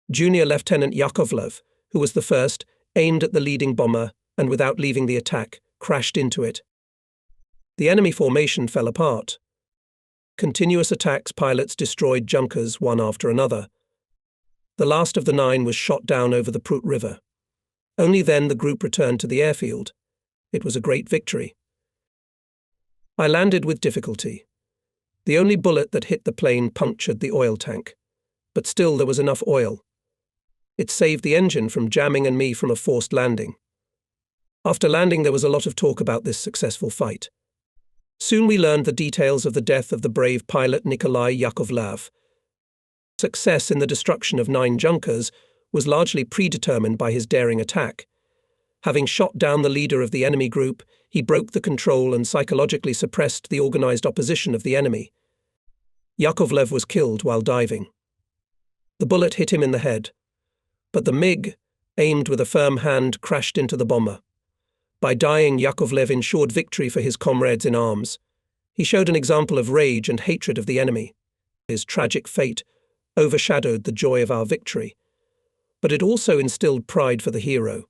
Junior Lieutenant Yakovlev, who was the first, aimed at the leading bomber and, without leaving the attack, crashed into it. The enemy formation fell apart. Continuous attacks, pilots destroyed junkers one after another. The last of the 9 was shot down over the Prut River. Only then the group returned to the airfield. It was a great victory. I landed with difficulty. The only bullet that hit the plane punctured the oil tank, but still there was enough oil. It saved the engine from jamming and me from a forced landing. After landing, there was a lot of talk about this successful fight. Soon we learned the details of the death of the brave pilot Nikolai Yakovlev. Success in the destruction of 9 junkers was largely predetermined by his daring attack. Having shot down the leader of the enemy group, he broke the control and psychologically suppressed the organized opposition of the enemy. Yakovlev was killed while diving. The bullet hit him in the head, but the MiG, aimed with a firm hand, crashed into the bomber. By dying, Yakovlev ensured victory for his comrades in arms. He showed an example of rage and hatred of the enemy. His tragic fate overshadowed the joy of our victory, but it also instilled pride for the hero.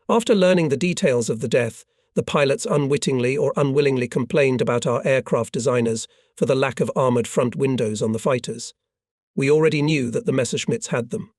After learning the details of the death, the pilots unwittingly or unwillingly complained about our aircraft designers for the lack of armoured front windows on the fighters. We already knew that the Messerschmitts had them.